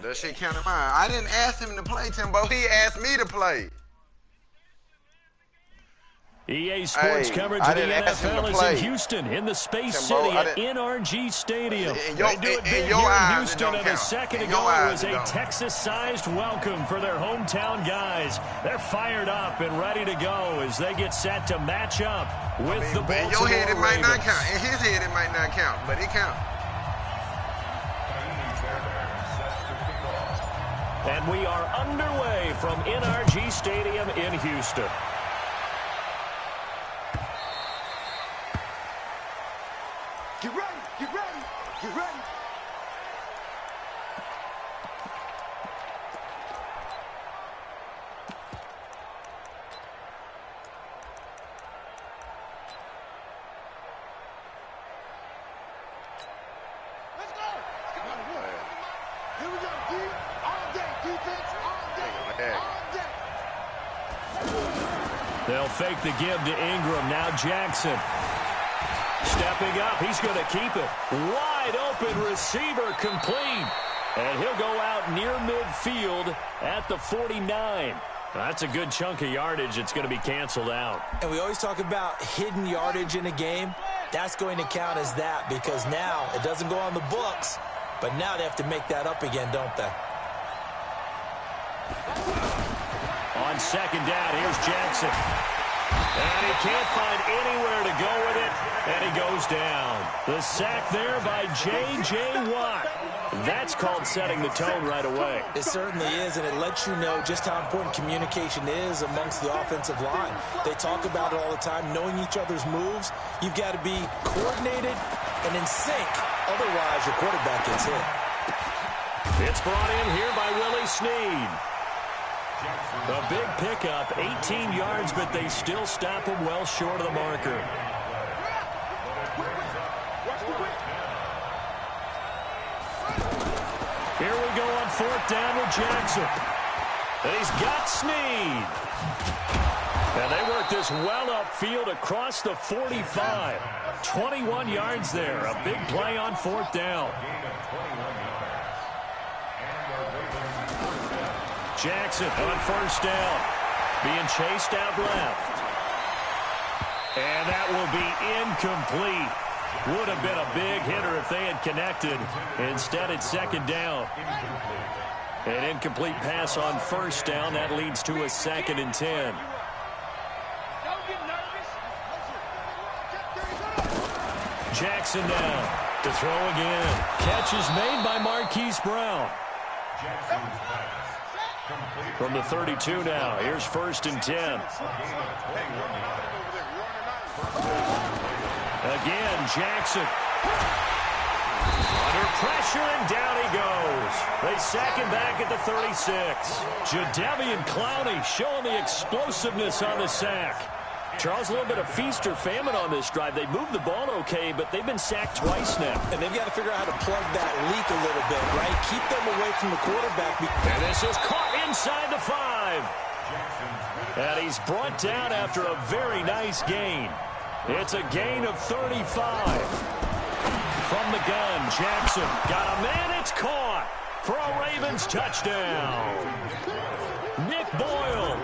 That shit counted mine. I didn't ask him to play, Timbo. He asked me to play. EA Sports coverage of the NFL is in Houston, in the Space City at NRG Stadium. They do it big here in Houston, and a second ago it was a Texas-sized welcome for their hometown guys. They're fired up and ready to go as they get set to match up with the Baltimore Ravens. In your head, it might not count. In his head, it might not count, but it counts. And we are underway from NRG Stadium in Houston. Get ready, get ready, get ready. Let's go. Come on, here we go, D. All day, defense, all day, all day. They'll fake the give to Ingram. Now Jackson. Stepping up, he's going to keep it. Wide open receiver complete. And he'll go out near midfield at the 49. That's a good chunk of yardage. It's going to be canceled out. And we always talk about hidden yardage in a game. That's going to count as that because now it doesn't go on the books, but now they have to make that up again, don't they? On second down, here's Jackson. And he can't find anywhere to go with it, and he goes down. The sack there by J.J. Watt. That's called setting the tone right away. It certainly is, and it lets you know just how important communication is amongst the offensive line. They talk about it all the time, knowing each other's moves. You've got to be coordinated and in sync. Otherwise, your quarterback gets hit. It's brought in here by Willie Snead. A big pickup, 18 yards, but they still stop him well short of the marker. Here we go on fourth down with Jackson. And he's got Snead. And they work this well upfield across the 45. 21 yards there. A big play on fourth down. Jackson on first down. Being chased out left. And that will be incomplete. Would have been a big hitter if they had connected. Instead, it's second down. An incomplete pass on first down. That leads to a 2nd and 10. Jackson down to throw again. Catch is made by Marquise Brown. From the 32 now. Here's 1st and 10. Again, Jackson. Under pressure, and down he goes. They sack him back at the 36. Jadeveon Clowney showing the explosiveness on the sack. Charles, a little bit of feast or famine on this drive. They moved the ball okay, but they've been sacked twice now. And they've got to figure out how to plug that leak a little bit, right? Keep them away from the quarterback. And this is caught inside the 5. And he's brought down after a very nice gain. It's a gain of 35. From the gun, Jackson got a man. It's caught for a Ravens touchdown. Nick Boyle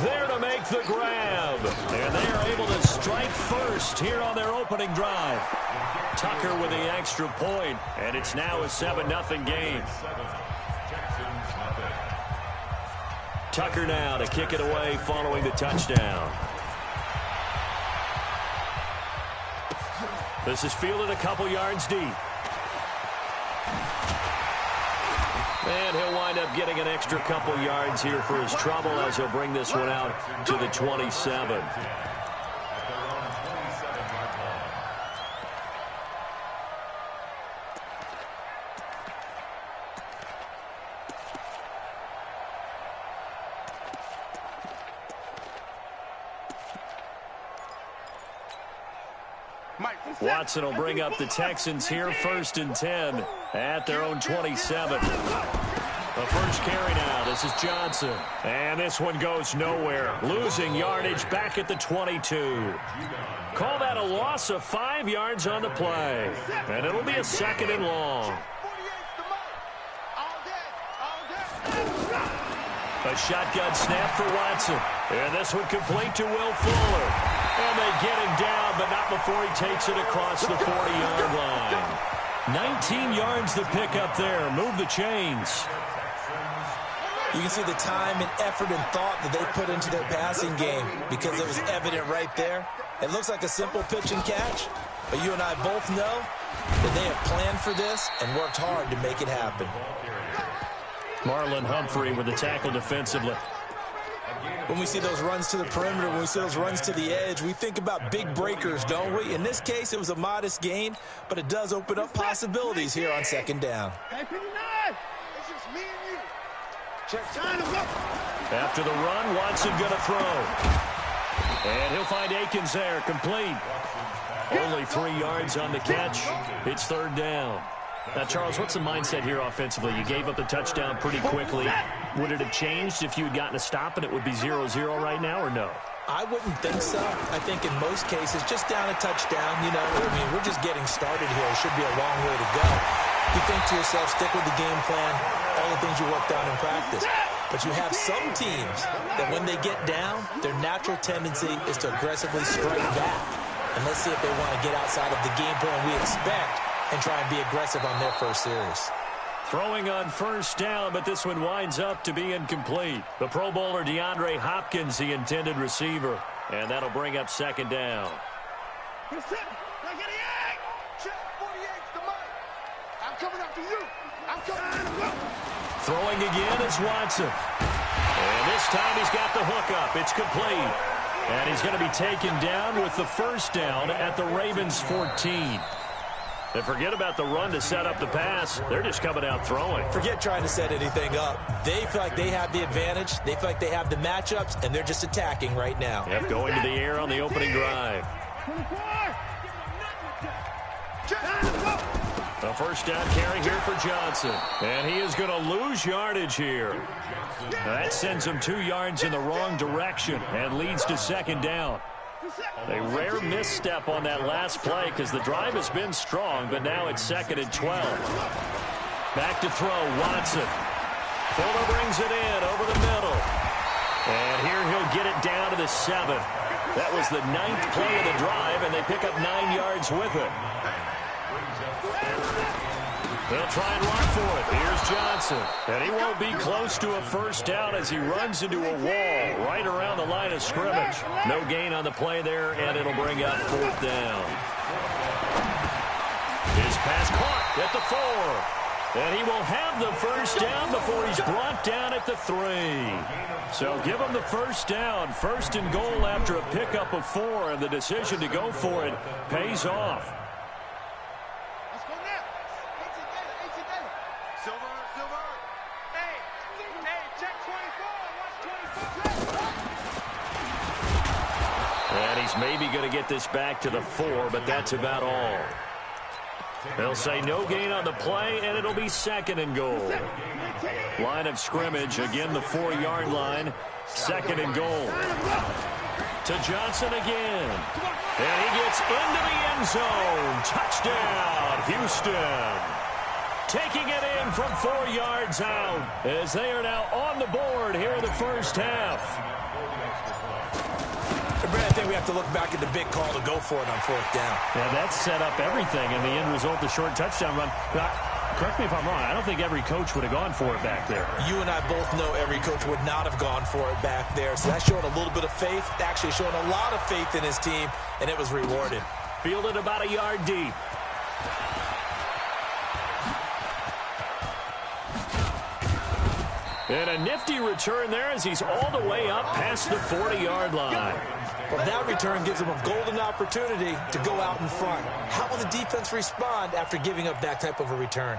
there to make the grab. And they are able to strike first here on their opening drive. Tucker with the extra point, and it's now a 7-0 game. Tucker now to kick it away following the touchdown. This is fielded a couple yards deep. And he'll wind up getting an extra couple yards here for his trouble as he'll bring this one out to the 27. Watson will bring up the Texans here, 1st and 10 at their own 27. The first carry now. This is Johnson. And this one goes nowhere. Losing yardage back at the 22. Call that a loss of 5 yards on the play. And it'll be a 2nd and long. A shotgun snap for Watson. And this one complete to Will Fuller. And they get him down, but not before he takes it across the 40-yard line. 19 yards to pick up there. Move the chains. You can see the time and effort and thought that they put into their passing game because it was evident right there. It looks like a simple pitch and catch, but you and I both know that they have planned for this and worked hard to make it happen. Marlon Humphrey with the tackle defensively. When we see those runs to the perimeter, when we see those runs to the edge, we think about big breakers, don't we? In this case, it was a modest gain, but it does open up possibilities here on second down. It's just me and you. Check time to go. After the run, Watson going to throw. And he'll find Akins there, complete. Only 3 yards on the catch. It's third down. Now, Charles, what's the mindset here offensively? You gave up the touchdown pretty quickly. Would it have changed if you had gotten a stop and it would be 0-0 right now, or no? I wouldn't think so. I think in most cases, just down a touchdown, you know, I mean, we're just getting started here. It should be a long way to go. You think to yourself, stick with the game plan, all the things you worked on in practice. But you have some teams that when they get down, their natural tendency is to aggressively strike back. And let's see if they want to get outside of the game plan we expect and try and be aggressive on their first series. Throwing on first down, but this one winds up to be incomplete. The Pro Bowler DeAndre Hopkins, the intended receiver. And that'll bring up second down. I'm coming after you. I'm coming. Throwing again is Watson. And this time he's got the hook up. It's complete. And he's going to be taken down with the first down at the Ravens 14. And forget about the run to set up the pass. They're just coming out throwing. Forget trying to set anything up. They feel like they have the advantage. They feel like they have the matchups, and they're just attacking right now. Yep, going to the air on the opening drive. A first down carry here for Johnson. And he is going to lose yardage here. That sends him 2 yards in the wrong direction and leads to second down. A rare misstep on that last play because the drive has been strong, but now it's 2nd and 12. Back to throw, Watson. Fuller brings it in over the middle. And here he'll get it down to the 7. That was the 9th play of the drive, and they pick up 9 yards with it. They'll try and run for it. Here's Johnson. And he won't be close to a first down as he runs into a wall right around the line of scrimmage. No gain on the play there, and it'll bring up 4th down. His pass caught at the 4. And he will have the first down before he's brought down at the 3. So give him the first down. 1st and goal after a pickup of 4, and the decision to go for it pays off. And he's maybe going to get this back to the 4, but that's about all. They'll say no gain on the play, and it'll be 2nd and goal. Line of scrimmage, again the 4-yard line. 2nd and goal. To Johnson again. And he gets into the end zone. Touchdown, Houston. Taking it in from 4 yards out as they are now on the board here in the first half. I think we have to look back at the big call to go for it on 4th down. Yeah, that set up everything in the end result, the short touchdown run. Correct me if I'm wrong. I don't think every coach would have gone for it back there. You and I both know every coach would not have gone for it back there. So that's showing a little bit of faith, actually showing a lot of faith in his team, and it was rewarded. Fielded about a yard deep. And a nifty return there as he's all the way up past the 40-yard line. Well, that return gives him a golden opportunity to go out in front. How will the defense respond after giving up that type of a return?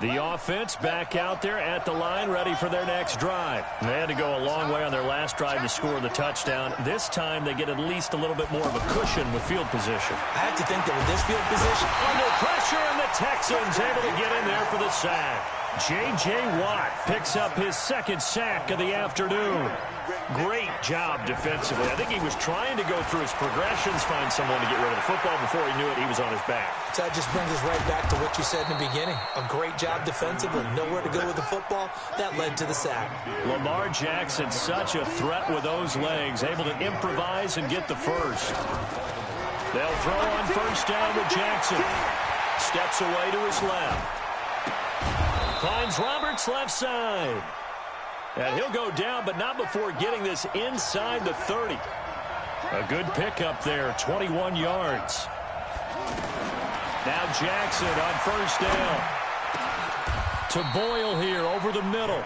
The offense back out there at the line, ready for their next drive. They had to go a long way on their last drive to score the touchdown. This time they get at least a little bit more of a cushion with field position. I have to think that with this field position, under pressure, and the Texans able to get in there for the sack. J.J. Watt picks up his second sack of the afternoon. Great job defensively. I think he was trying to go through his progressions, find someone to get rid of the football. Before he knew it, he was on his back. So that just brings us right back to what you said in the beginning. A great job defensively. Nowhere to go with the football. That led to the sack. Lamar Jackson, such a threat with those legs, able to improvise and get the first. They'll throw on first down with Jackson. Steps away to his left. Finds Roberts left side. And he'll go down, but not before getting this inside the 30. A good pickup there, 21 yards. Now Jackson on first down. To Boyle here over the middle.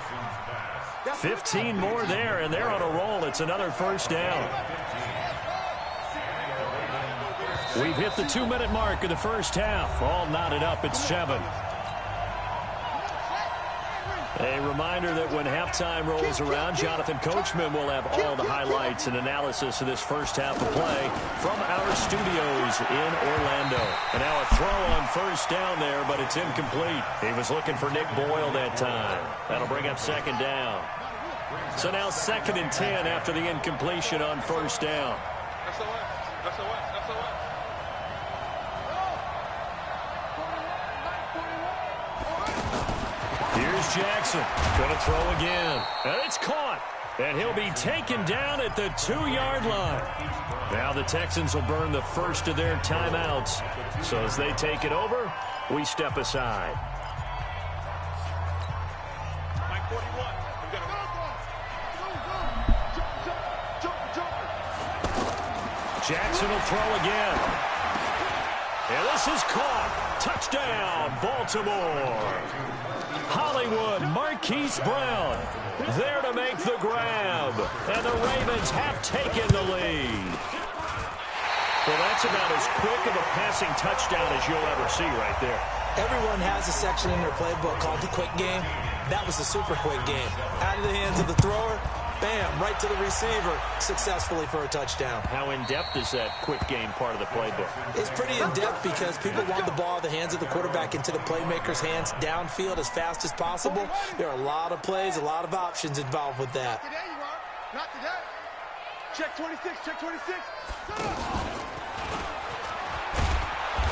15 more there, and they're on a roll. It's another first down. We've hit the 2-minute mark of the first half. All knotted up at 7. A reminder that when halftime rolls around, Jonathan Coachman will have all the highlights and analysis of this first half of play from our studios in Orlando. And now a throw on first down there, but it's incomplete. He was looking for Nick Boyle that time. That'll bring up second down. So now 2nd and 10 after the incompletion on first down. Here's Jackson. Going to throw again. And it's caught. And he'll be taken down at the 2-yard line. Now the Texans will burn the first of their timeouts. So as they take it over, we step aside. Jackson will throw again. And this is caught. Touchdown, Baltimore. Hollywood, Marquise Brown there to make the grab. And the Ravens have taken the lead. Well, that's about as quick of a passing touchdown as you'll ever see right there. Everyone has a section in their playbook called the quick game. That was a super quick game. Out of the hands of the thrower, bam, right to the receiver, successfully for a touchdown. How in-depth is that quick game part of the playbook? It's pretty in-depth because people want the ball out of the hands of the quarterback into the playmaker's hands downfield as fast as possible. There are a lot of plays, a lot of options involved with that. Today you are. Not today. Check 26, check 26.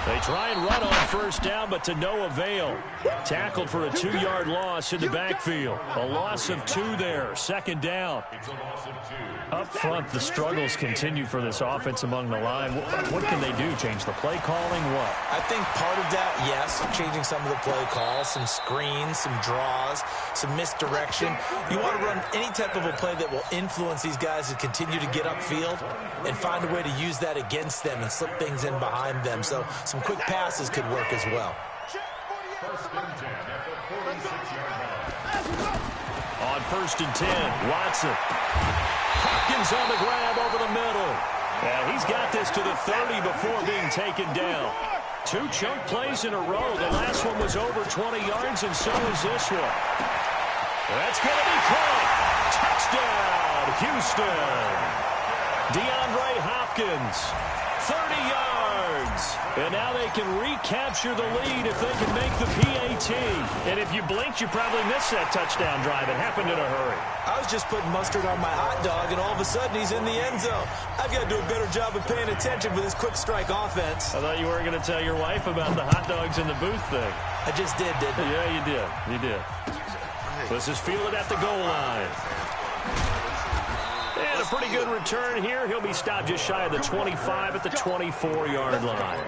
They try and run on first down, but to no avail. Tackled for a 2-yard loss in the backfield. A loss of 2 there. Second down. Up front, the struggles continue for this offense among the line. What can they do? Change the play calling? What? I think part of that, yes, changing some of the play calls, some screens, some draws, some misdirection. You want to run any type of a play that will influence these guys to continue to get upfield and find a way to use that against them and slip things in behind them. So some quick passes could work as well. On first and 10, Watson. Hopkins on the grab over the middle. And he's got this to the 30 before being taken down. 2 chunk plays in a row. The last one was over 20 yards, and so is this one. That's going to be caught. Touchdown, Houston. DeAndre Hopkins, 30 yards. And now they can recapture the lead if they can make the PAT. And if you blinked, you probably missed that touchdown drive. It happened in a hurry. I was just putting mustard on my hot dog, and all of a sudden he's in the end zone. I've got to do a better job of paying attention with this quick strike offense. I thought you were going to tell your wife about the hot dogs in the booth thing. I just did, didn't I? Yeah, you did. You did. This is fielded at the goal line. And a pretty good return here. He'll be stopped just shy of the 25 at the 24-yard line.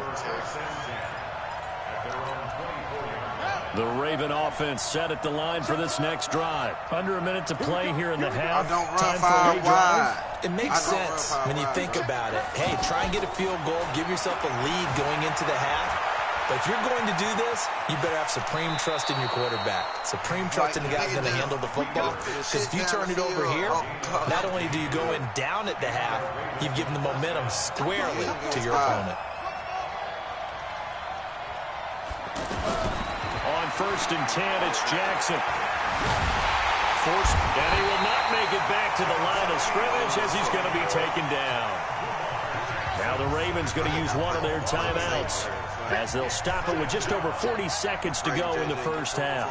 The Raven offense set at the line for this next drive. Under a minute to play here in the half. Time for a redrive. It makes sense when you think about it. Hey, try and get a field goal. Give yourself a lead going into the half. But if you're going to do this, you better have supreme trust in your quarterback. Supreme trust in the guy's going to handle the football. Because if you turn it over here, not only do you go in down at the half, you've given the momentum squarely to your opponent. On first and 10, it's Jackson. Forced, and he will not make it back to the line of scrimmage as he's going to be taken down. Now the Ravens going to use one of their timeouts as they'll stop it with just over 40 seconds to go in the first half.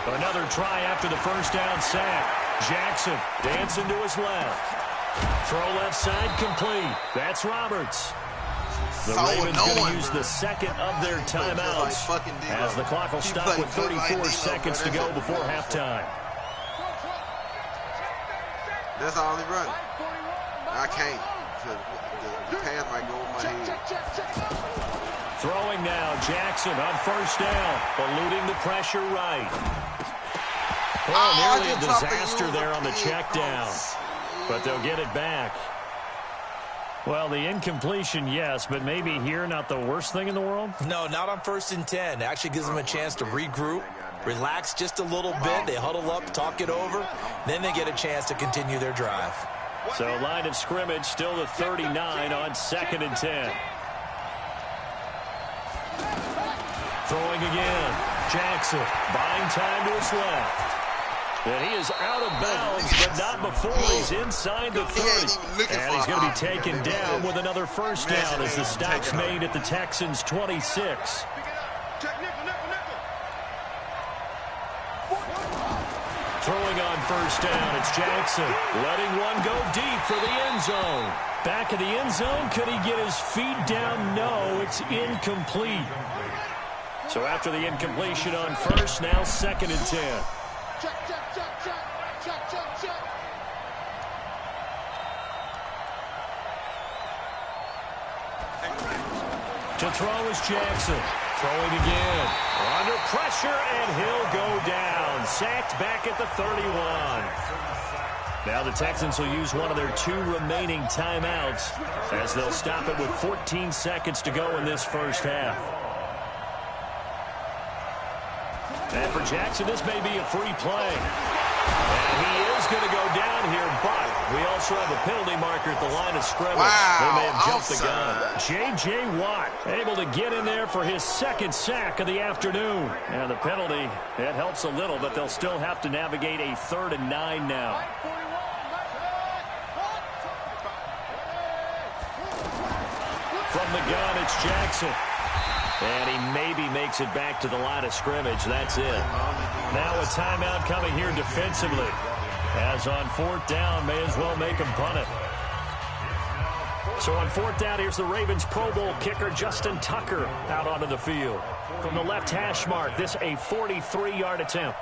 Another try after the first down sack. Jackson dancing to his left. Throw left side complete. That's Roberts. The Ravens going to use the second of their timeouts as the clock will stop with 34 seconds to go before halftime. That's all he running. I can't. The pass might go over my head. Throwing now, Jackson on first down, eluding the pressure right. Oh, nearly a disaster there on the check down, but they'll get it back. Well, the incompletion, yes, but maybe here not the worst thing in the world? No, not on 1st and 10. Actually gives them a chance to regroup, relax just a little bit. They huddle up, talk it over. Then they get a chance to continue their drive. So line of scrimmage still the 39 on 2nd and 10. Throwing again. Jackson buying time to his left. And he is out of bounds, but not before he's inside the 30. And he's going to be taken down with another first down as the stop's made at the Texans' 26. Throwing on first down, it's Jackson. Letting one go deep for the end zone. Back of the end zone, could he get his feet down? No, it's incomplete. So after the incompletion on first, now 2nd and 10. To throw is Jackson. Throwing again. Under pressure, and he'll go down. Sacked back at the 31. Now the Texans will use one of their 2 remaining timeouts as they'll stop it with 14 seconds to go in this first half. And for Jackson, this may be a free play. And he is going to go down here, but we also have a penalty marker at the line of scrimmage. Wow, they may have jumped awesome. the gun. J.J. Watt able to get in there for his 2nd sack of the afternoon. And the penalty, it helps a little, but they'll still have to navigate a 3rd and 9 now. From the gun, it's Jackson. And he maybe makes it back to the line of scrimmage. That's it. Now a timeout coming here defensively. As on 4th down, may as well make him punt it. So on 4th down, here's the Ravens Pro Bowl kicker Justin Tucker out onto the field. From the left hash mark, this a 43-yard attempt.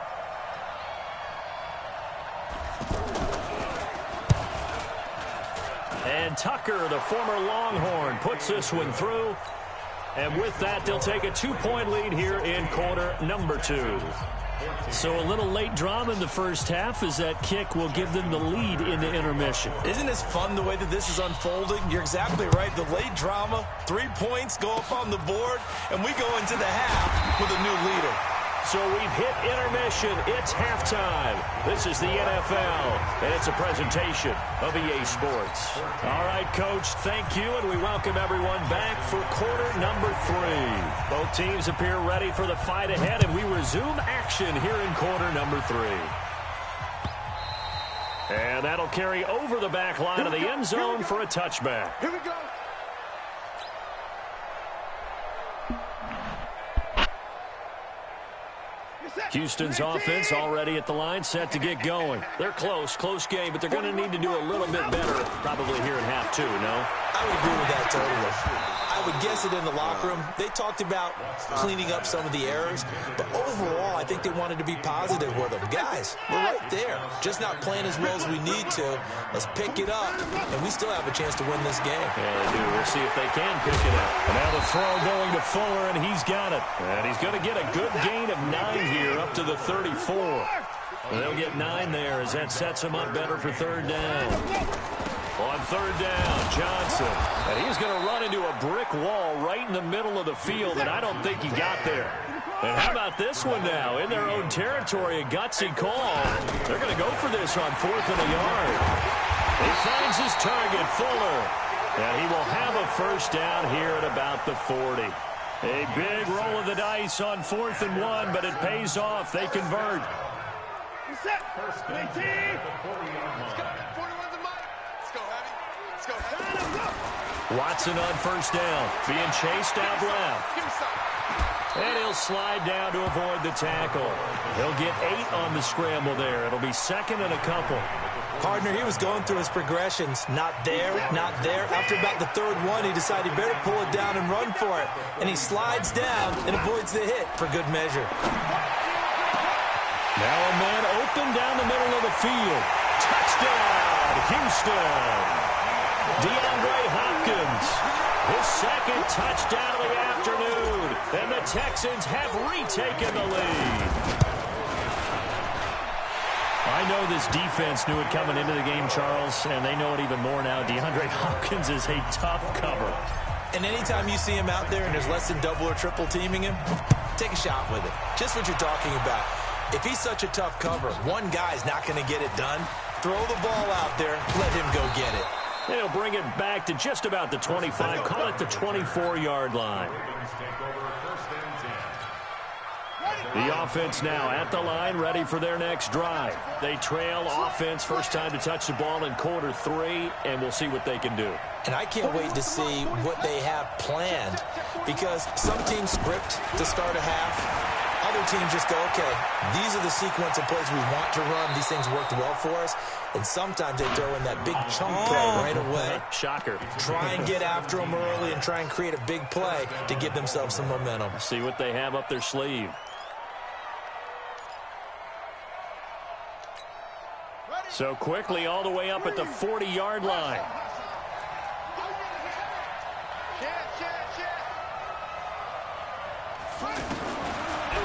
And Tucker, the former Longhorn, puts this one through. And with that, they'll take a 2-point lead here in quarter number 2. So a little late drama in the first half as that kick will give them the lead into intermission. Isn't this fun the way that this is unfolding? You're exactly right. The late drama, 3 points go up on the board, and we go into the half with a new leader. So we've hit intermission. It's halftime. This is the NFL, and it's a presentation of EA Sports. All right, Coach, thank you, and we welcome everyone back for quarter number 3. Both teams appear ready for the fight ahead, and we resume action here in quarter number 3. And that'll carry over the back line of the end zone for a touchback. Here we go. Houston's offense already at the line, set to get going. They're close game, but they're going to need to do a little bit better probably here in half 2, no? I would agree with that totally. I would guess it in the locker room. They talked about cleaning up some of the errors, but overall, I think they wanted to be positive with them. Guys, we're right there. Just not playing as well as we need to. Let's pick it up, and we still have a chance to win this game. Yeah, they do. We'll see if they can pick it up. And now the throw going to Fuller, and he's got it. And he's going to get a good gain of 9 here up to the 34. They'll get 9 there as that sets him up better for 3rd down. On 3rd down, Johnson. And he's going to run into a brick wall right in the middle of the field, and I don't think he got there. And how about this one now? In their own territory, a gutsy call. They're going to go for this on 4th and a yard. He finds his target, Fuller. And he will have a first down here at about the 40. A big roll of the dice on 4th and 1, but it pays off. They convert. Set. 18. Let's go. 41's the mic. Let's go, Abby. Let's go, Abby. Watson on first down, being chased out left. And he'll slide down to avoid the tackle. He'll get 8 on the scramble there. It'll be second and a couple. Partner, he was going through his progressions. Not there, not there. After about the third one, he decided he better pull it down and run for it. And he slides down and avoids the hit for good measure. Now a man open down the middle of the field. Touchdown, Houston. DeAndre Hopkins, his second touchdown of the afternoon. And the Texans have retaken the lead. I know this defense knew it coming into the game, Charles, and they know it even more now. DeAndre Hopkins is a tough cover. And anytime you see him out there and there's less than double or triple teaming him, take a shot with it. Just what you're talking about. If he's such a tough cover, one guy's not going to get it done. Throw the ball out there. Let him go get it. They'll bring it back to just about the 25. Call it the 24-yard line. The offense now at the line, ready for their next drive. They trail offense, first time to touch the ball in quarter 3, and we'll see what they can do. And I can't wait to see what they have planned, because some teams script to start a half. Other teams just go, okay, these are the sequence of plays we want to run. These things worked well for us. And sometimes they throw in that big chunk play right away. Shocker. Try and get after them early and try and create a big play to give themselves some momentum. See what they have up their sleeve. So quickly all the way up at the 40-yard line.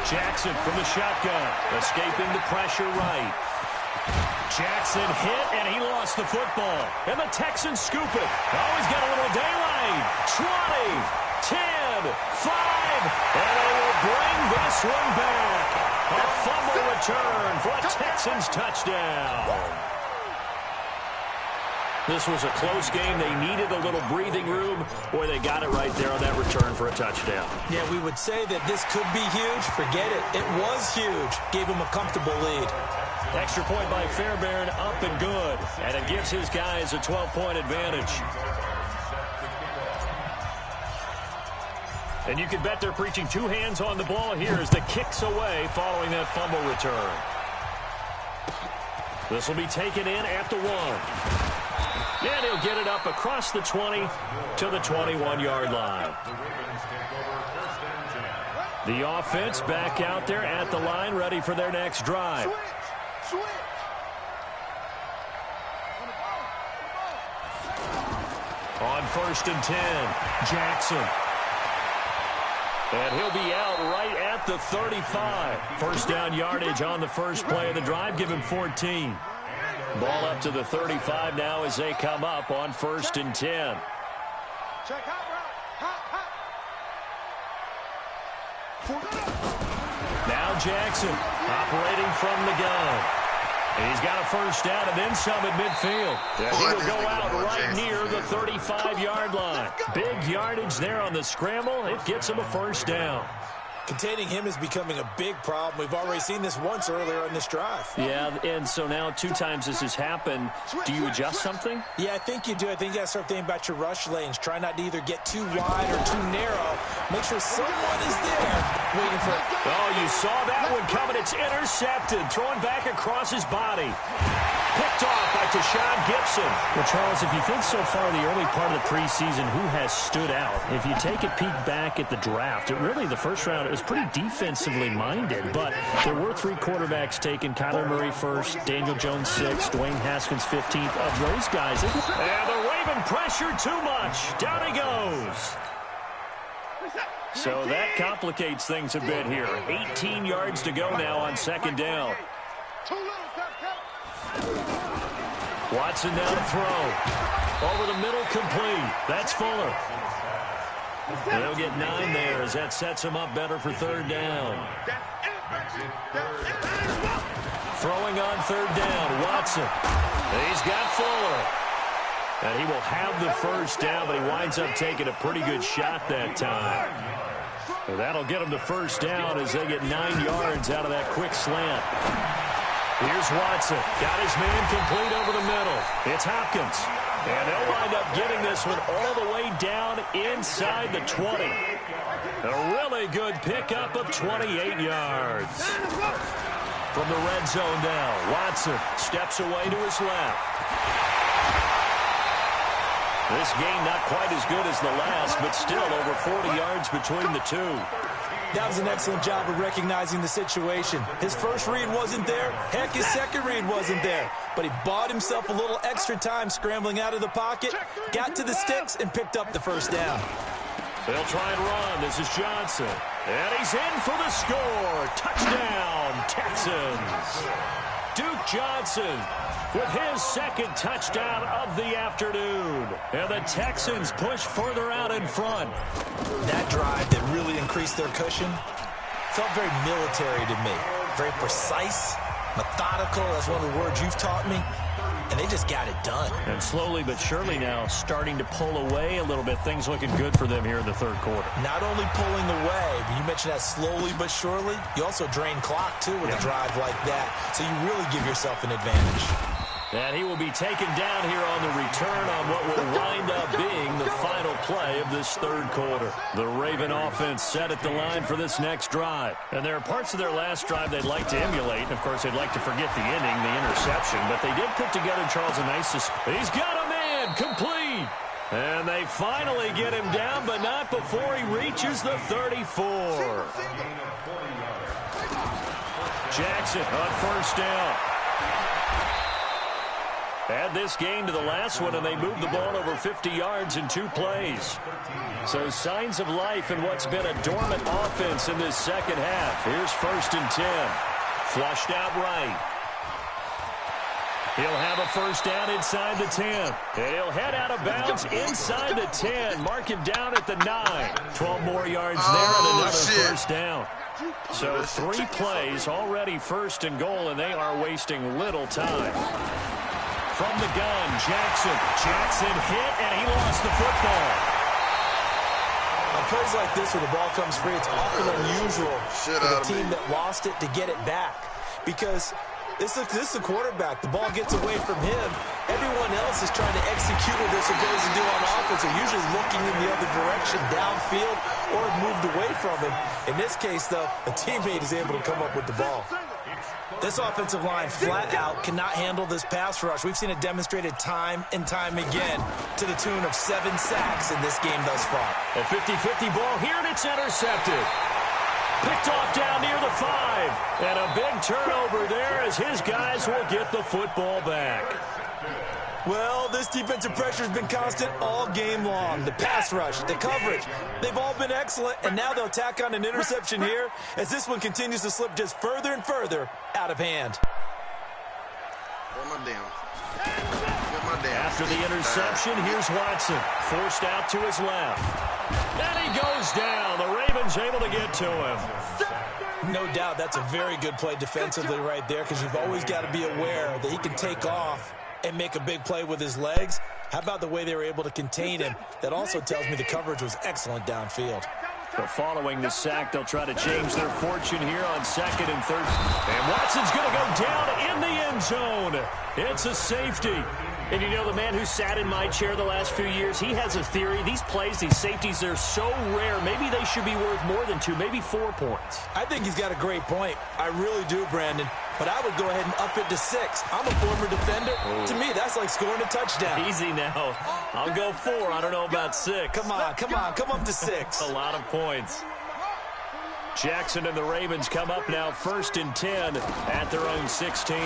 Jackson from the shotgun, escaping the pressure right. Jackson hit, and he lost the football. And the Texans scoop it. Always got a little daylight. 20, 10, 5, and they will bring this one back. A fumble return for a Texans touchdown. This was a close game. They needed a little breathing room. Boy, they got it right there on that return for a touchdown. Yeah, we would say that this could be huge. Forget it. It was huge. Gave him a comfortable lead. Extra point by Fairbairn, up and good. And it gives his guys a 12-point advantage. And you can bet they're preaching 2 hands on the ball here as the kick's away following that fumble return. This will be taken in at the 1. And he'll get it up across the 20 to the 21-yard line. The offense back out there at the line, ready for their next drive. On 1st and 10, Jackson. And he'll be out right at the 35. First down yardage on the first play of the drive. Give him 14. Ball up to the 35 now as they come up on 1st and 10. Now Jackson operating from the gun. And he's got a first down and then some at midfield. He will go out right near the 35-yard line. Big yardage there on the scramble. It gets him a first down. Containing him is becoming a big problem. We've already seen this once earlier in this drive. Yeah, and so now 2 times this has happened. Do you adjust something? Yeah, I think you do. I think you got to start thinking about your rush lanes. Try not to either get too wide or too narrow. Make sure someone is there waiting for it. Oh, you saw that one coming. It's intercepted. Thrown back across his body. Picked off by Tashawn Gibson. Well, Charles, if you think so far the early part of the preseason, who has stood out? If you take a peek back at the draft, the first round, it was pretty defensively minded, but there were 3 quarterbacks taken. Kyler Murray first, Daniel Jones 6th, Dwayne Haskins 15th. Of those guys, and the Raven pressure too much. Down he goes. So that complicates things a bit here. 18 yards to go now on 2nd down. Watson now to throw. Over the middle, complete. That's Fuller. They'll get 9 there as that sets him up better for 3rd down. Throwing on 3rd down, Watson. He's got Fuller. And he will have the first down, but he winds up taking a pretty good shot that time. So that'll get him to 1st down as they get 9 yards out of that quick slant. Here's Watson. Got his man complete over the middle. It's Hopkins. And they'll wind up getting this one all the way down inside the 20. A really good pickup of 28 yards. From the red zone now, Watson steps away to his left. This game not quite as good as the last, but still over 40 yards between the two. That was an excellent job of recognizing the situation. His first read wasn't there. Heck, his second read wasn't there. But he bought himself a little extra time scrambling out of the pocket, got to the sticks, and picked up the first down. They'll try and run. This is Johnson. And he's in for the score. Touchdown, Texans. Duke Johnson with his second touchdown of the afternoon. And the Texans push further out in front. That drive that really increased their cushion felt very military to me. Very precise, methodical. That's one of the words you've taught me. And they just got it done. And slowly but surely now starting to pull away a little bit. Things looking good for them here in the third quarter. Not only pulling away, but you mentioned that slowly but surely. You also drain clock, too, with a drive like that. So you really give yourself an advantage. And he will be taken down here on the return on what will wind up being the final play of this third quarter. The Raven offense set at the line for this next drive. And there are parts of their last drive they'd like to emulate. Of course, they'd like to forget the inning, the interception. But they did put together Charles H.N.I.C. He's got a man, complete. And they finally get him down, but not before he reaches the 34. Jackson on first down. Add this game to the last one, and they moved the ball over 50 yards in 2 plays. So signs of life in what's been a dormant offense in this second half. Here's 1st and 10. Flushed out right. He'll have a first down inside the 10. And he'll head out of bounds inside the 10. Mark him down at the 9. 12 more yards there and another first down. So 3 plays, already 1st and goal, and they are wasting little time. From the gun, Jackson. Jackson hit, and he lost the football. On plays like this where the ball comes free, it's often unusual for the team that lost it to get it back. Because this is a quarterback. The ball gets away from him. Everyone else is trying to execute what they're supposed to do on offense. They're usually looking in the other direction, downfield, or moved away from him. In this case, though, a teammate is able to come up with the ball. This offensive line flat out cannot handle this pass rush. We've seen it demonstrated time and time again to the tune of 7 sacks in this game thus far. A 50-50 ball here, and it's intercepted. Picked off down near the 5. And a big turnover there as his guys will get the football back. Well, this defensive pressure has been constant all game long. The pass rush, the coverage, they've all been excellent, and now they'll tack on an interception here as this one continues to slip just further and further out of hand. After the interception, here's Watson, forced out to his left. And he goes down. The Ravens able to get to him. No doubt that's a very good play defensively right there because you've always got to be aware that he can take off and make a big play with his legs. How about the way they were able to contain him? That also tells me the coverage was excellent downfield. So following the sack, they'll try to change their fortune here on 2nd and 3rd. And Watson's going to go down in the end zone. It's a safety. And you know, the man who sat in my chair the last few years, he has a theory. These plays, these safeties, they're so rare. Maybe they should be worth more than 2, maybe 4 points. I think he's got a great point. I really do, Brandon. But I would go ahead and up it to 6. I'm a former defender. To me, that's like scoring a touchdown. Easy now. I'll go 4. I don't know about 6. Come on. Come up to 6. A lot of points. Jackson and the Ravens come up now 1st and 10 at their own 16.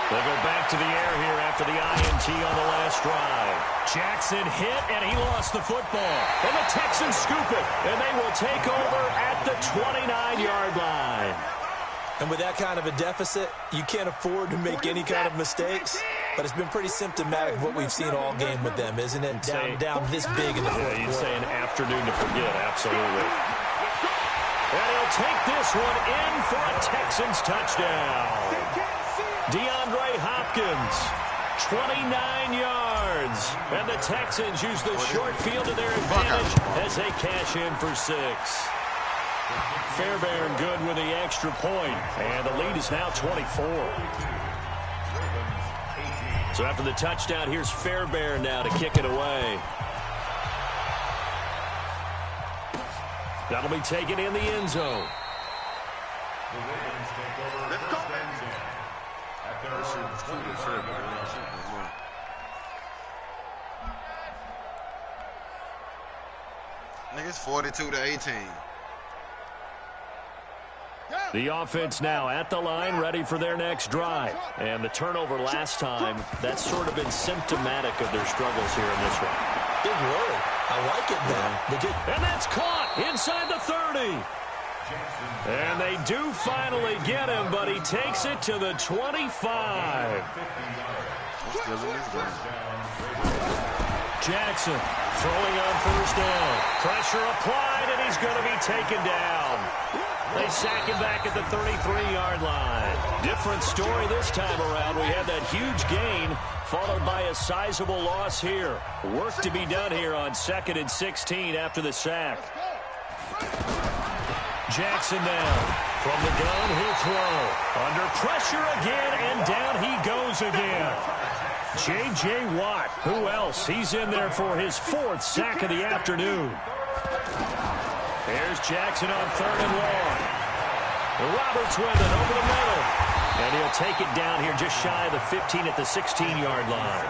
They'll go back to the air here after the INT on the last drive. Jackson hit, and he lost the football. And the Texans scoop it, and they will take over at the 29-yard line. And with that kind of a deficit, you can't afford to make any kind of mistakes. But it's been pretty symptomatic of what we've seen all game with them, isn't it? Down this big in the fourth quarter. You'd say an afternoon to forget, absolutely. And he'll take this one in for a Texans touchdown. DeAndre Hopkins, 29 yards. And the Texans use the short field to their advantage as they cash in for 6. Fairbairn good with the extra point. And the lead is now 24. So after the touchdown, here's Fairbairn now to kick it away. That'll be taken in the end zone. Niggas 42-18. The offense now at the line, ready for their next drive. And the turnover last time, that's sort of been symptomatic of their struggles here in this one. Big word. I like it now. And that's caught inside the 30. And they do finally get him, but he takes it to the 25. Jackson throwing on first down. Pressure applied, and he's going to be taken down. They sack him back at the 33-yard line. Different story this time around. We had that huge gain, followed by a sizable loss here. Work to be done here on 2nd and 16 after the sack. Jackson down. From the gun, he'll throw. Under pressure again, and down he goes again. J.J. Watt, who else? He's in there for his 4th sack of the afternoon. Here's Jackson on 3rd and long. Roberts with it over the middle. And he'll take it down here just shy of the 15 at the 16-yard line.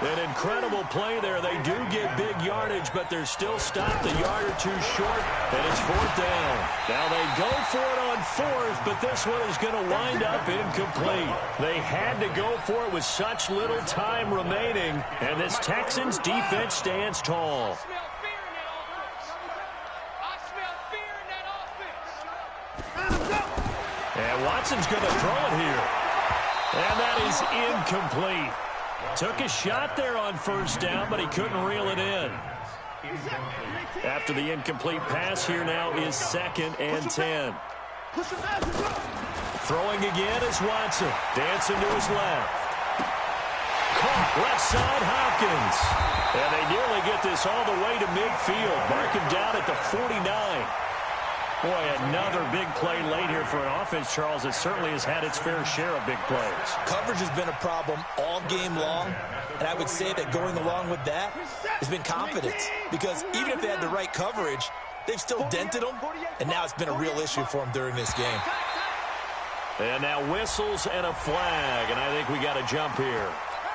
An incredible play there. They do get big yardage, but they're still stopped a yard or two short, and it's 4th down. Now they go for it on 4th, but this one is going to wind up incomplete. They had to go for it with such little time remaining, and this Texans defense stands tall. And Watson's going to throw it here. And that is incomplete. Took a shot there on first down, but he couldn't reel it in. After the incomplete pass, here now is 2nd and 10. Throwing again is Watson. Dancing to his left. Caught left side, Hopkins. And they nearly get this all the way to midfield. Mark him down at the 49. Boy, another big play late here for an offense, Charles, that certainly has had its fair share of big plays. Coverage has been a problem all game long, and I would say that going along with that has been confidence. Because even if they had the right coverage, they've still dented them, and now it's been a real issue for them during this game. And now whistles and a flag, and I think we got a jump here.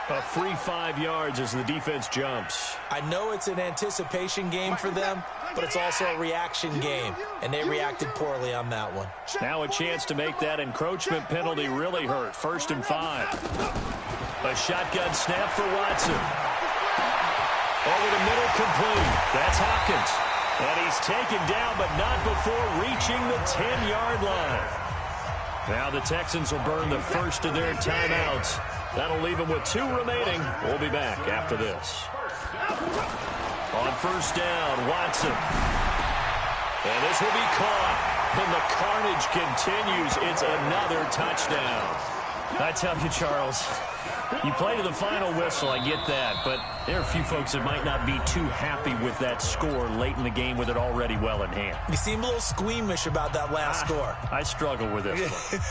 A free 5 yards as the defense jumps. I know it's an anticipation game for them, but it's also a reaction game, and they reacted poorly on that one. Now a chance to make that encroachment penalty really hurt. 1st and 5. A shotgun snap for Watson. Over the middle, complete. That's Hopkins. And he's taken down, but not before reaching the 10-yard line. Now the Texans will burn the first of their timeouts. That'll leave them with 2 remaining. We'll be back after this. On first down, Watson. And this will be caught. And the carnage continues. It's another touchdown. I tell you, Charles, you play to the final whistle, I get that, but there are a few folks that might not be too happy with that score late in the game with it already well in hand. You seem a little squeamish about that last score. I struggle with this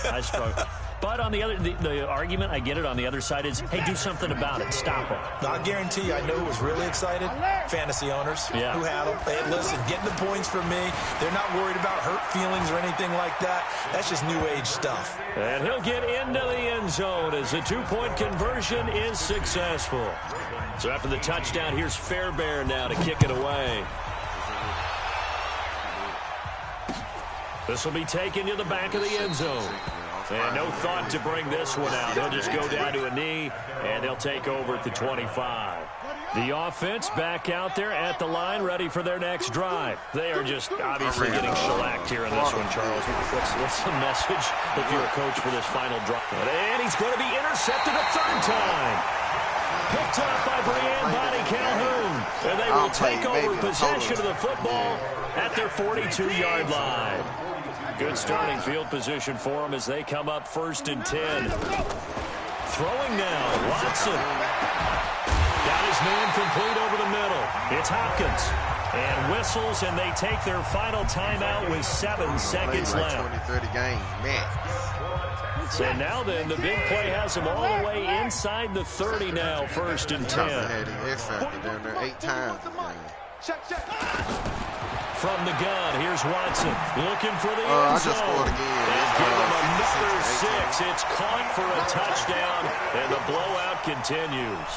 one. I struggle. But on the other, the argument, I get it, on the other side is, hey, do something about it. Stop them. I guarantee you, I know who was really excited. Fantasy owners who had them. Hey, listen, getting the points from me. They're not worried about hurt feelings or anything like that. That's just new age stuff. And he'll get into the end zone as the 2-point conversion is successful. So after the touchdown, here's Fairbairn now to kick it away. This will be taken to the back of the end zone. And no thought to bring this one out. They'll just go down to a knee, and they'll take over at the 25. The offense back out there at the line, ready for their next drive. They are just obviously getting shellacked here in this one, Charles. What's the message if you're a coach for this final drive? And he's going to be intercepted a 3rd time. Picked off by Brianne Bonnie Calhoun. And they will take over possession of the football at their 42-yard line. Good starting field position for them as they come up 1st and 10. Throwing now, Watson. Got his man complete over the middle. It's Hopkins. And whistles, and they take their final timeout with 7 seconds left. 20-30 game, man. So now then, the big play has him all the way inside the 30 now, 1st and 10. Had the X factor down there 8 times. From the gun, here's Watson looking for the end zone. I just scored again. Give him another 6. It's caught for a touchdown, and the blowout continues.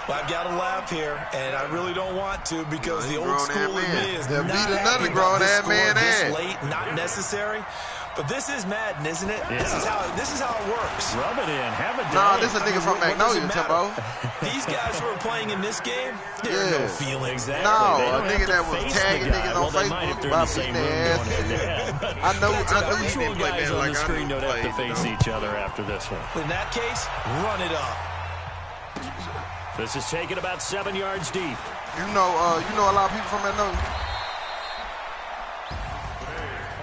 Well, I've got to laugh here, and I really don't want to because the old school in me is not another grown-ass man this late, not necessary. But this is Madden, isn't it? Yeah. This is how it works. Rub it in. Have a day. Nah, this is a nigga from Magnolia, Timbo. These guys who are playing in this game, there are no feelings. Exactly. No, a nigga that was tagging niggas on Facebook about beating their ass. I know he didn't play guys man on like the screen don't have to face each other after this one. In that case, run it up. This is taken about 7 yards deep. You know a lot of people from Magnolia.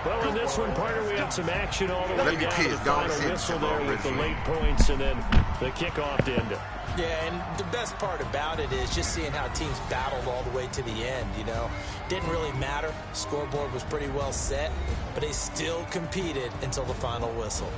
Well, in this one, partner, we had some action all the way down to the Go final whistle there with the late points and then the kickoff to end it. Yeah, and the best part about it is just seeing how teams battled all the way to the end, you know. Didn't really matter. Scoreboard was pretty well set, but they still competed until the final whistle.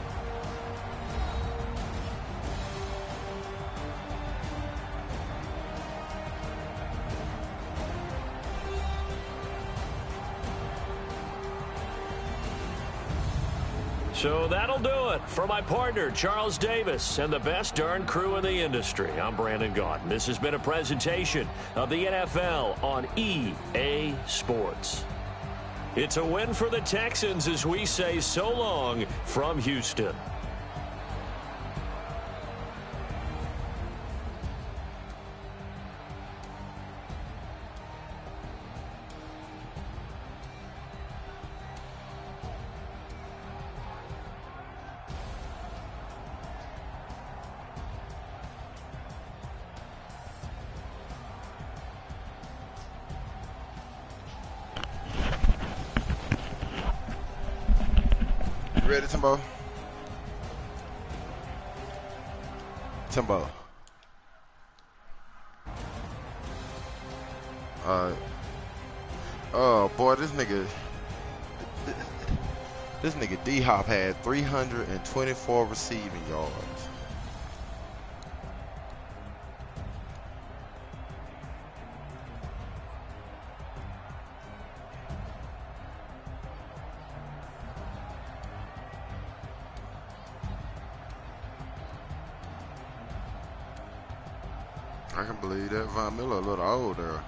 So that'll do it for my partner, Charles Davis, and the best darn crew in the industry. I'm Brandon Gaudin. This has been a presentation of the NFL on EA Sports. It's a win for the Texans as we say so long from Houston. Ready, Timbo? Timbo. Oh boy, this nigga D-Hop had 324 receiving yards. I can believe that. Von Miller a little old there.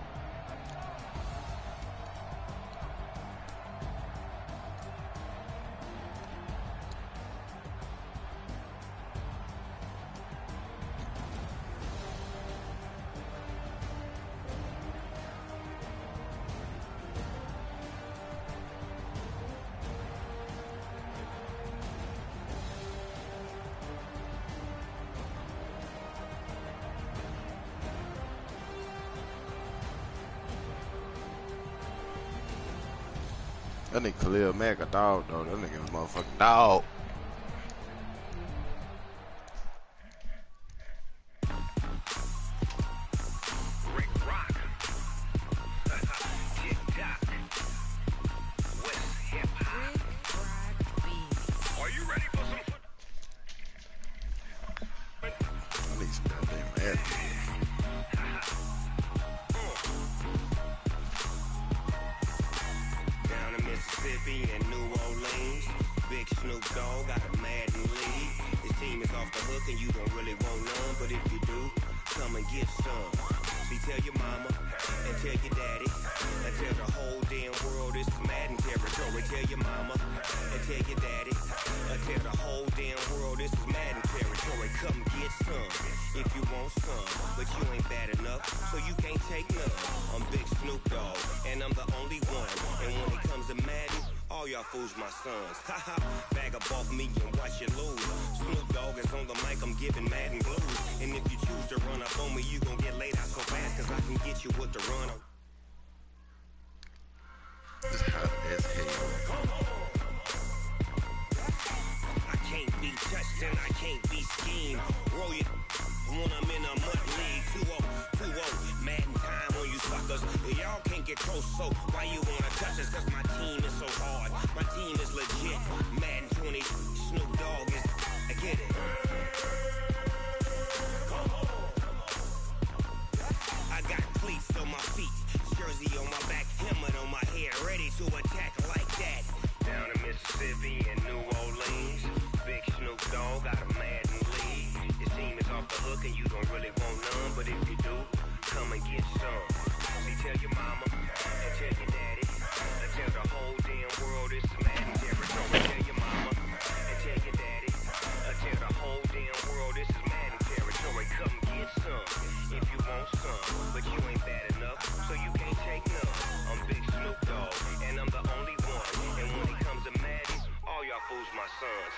That nigga Khalil Mack a dog, though. That nigga was a motherfucking dog. hit it. I got cleats on my feet, jersey on my back, helmet on my head, ready to attack like that. Down in Mississippi and New Orleans, Big Snoop Dogg got a Madden league. Your team is off the hook and you don't really want none, but if you do, come and get some. See, tell your mama and tell your daddy, and tell the whole damn world it's Madden territory. Tell your mama and tell your daddy, and tell the whole damn world this is Madden territory. Come get some if you want some, but you ain't bad enough, so you can't take none. I'm Big Snoop Dogg, and I'm the only one. And when it comes to Madden, all y'all fools my sons.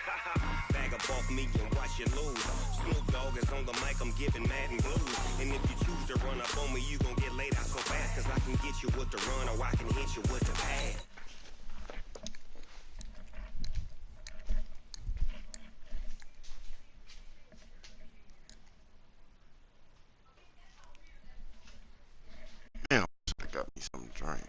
Bag up off me and watch you lose. Snoop Dogg is on the mic, I'm giving Madden blues. And if you choose to run up on me, you gon' get laid out so fast, cause I can get you with the run or I can hit you with the pad. Damn, I got me some drink.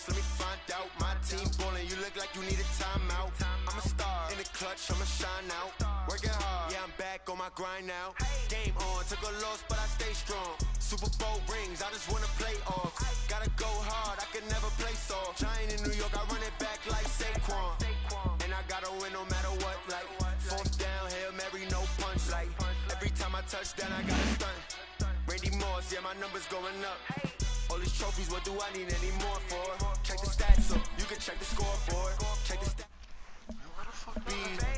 Let me find out. My team ballin', you look like you need a timeout. I'm a star in the clutch, I'ma shine out. Working hard, yeah, I'm back on my grind now. Game on, took a loss, but I stay strong. Super Bowl rings, I just wanna play off. Gotta go hard, I can never play soft. Giant in New York, I run it back like Saquon. And I gotta win no matter what, like fourth down, Hail Mary, no punch. Like every time I touch down, I gotta stunt. Randy Moss, yeah, my numbers going up. All these trophies, what do I need any more for? Check the stats up, you can check the scoreboard. Check the stats.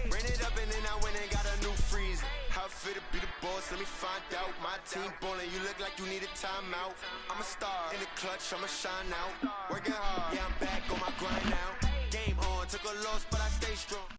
Ran it up and then I went and got a new freeze. How fit to be the boss, let me find out. My team ballin', you look like you need a timeout. I'm a star in the clutch, I'ma shine out. Working hard, yeah, I'm back on my grind now. Game on, took a loss, but I stay strong.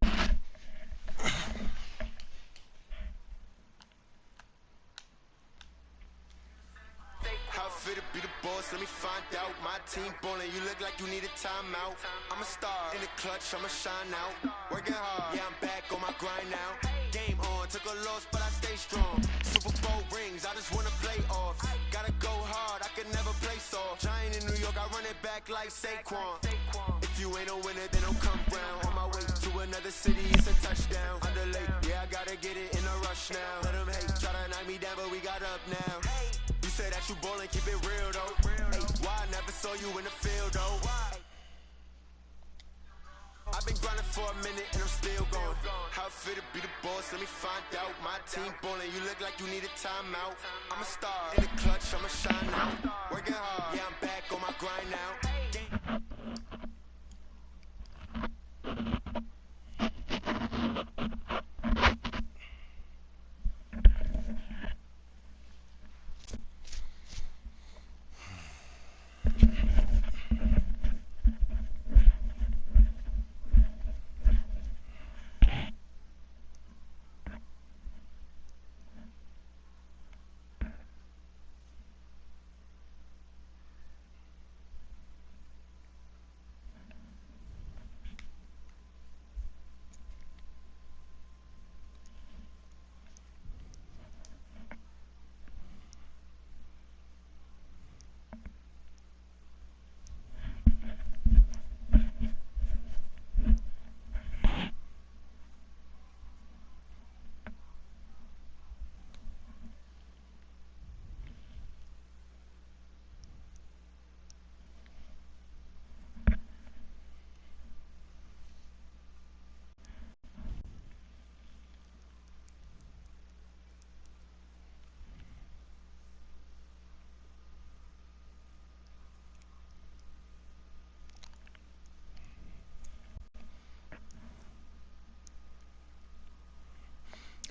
How fit to be the boss, let me find out. My team ballin', you look like you need a timeout. I'm a star in the clutch, I'ma shine out. Working hard, yeah, I'm back on my grind now. Game on, took a loss, but I stay strong. Super Bowl rings, I just wanna play off. Gotta go hard, I can never play soft. Giant in New York, I run it back like Saquon. If you ain't a winner, then don't come round. On my way to another city, it's a touchdown. Underlay, yeah, I gotta get it in a rush now. Let them hate, try to knock me down, but we got up now. You say that you ballin', keep it real though. Hey, why I never saw you in the field though? I've been grinding for a minute and I'm still going. How fit to be the boss, let me find out. My team ballin', you look like you need a timeout. I'm a star in the clutch, I'ma shine out. Working hard, yeah, I'm back on my grind now.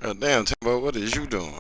God damn, Timbo, what is you doing?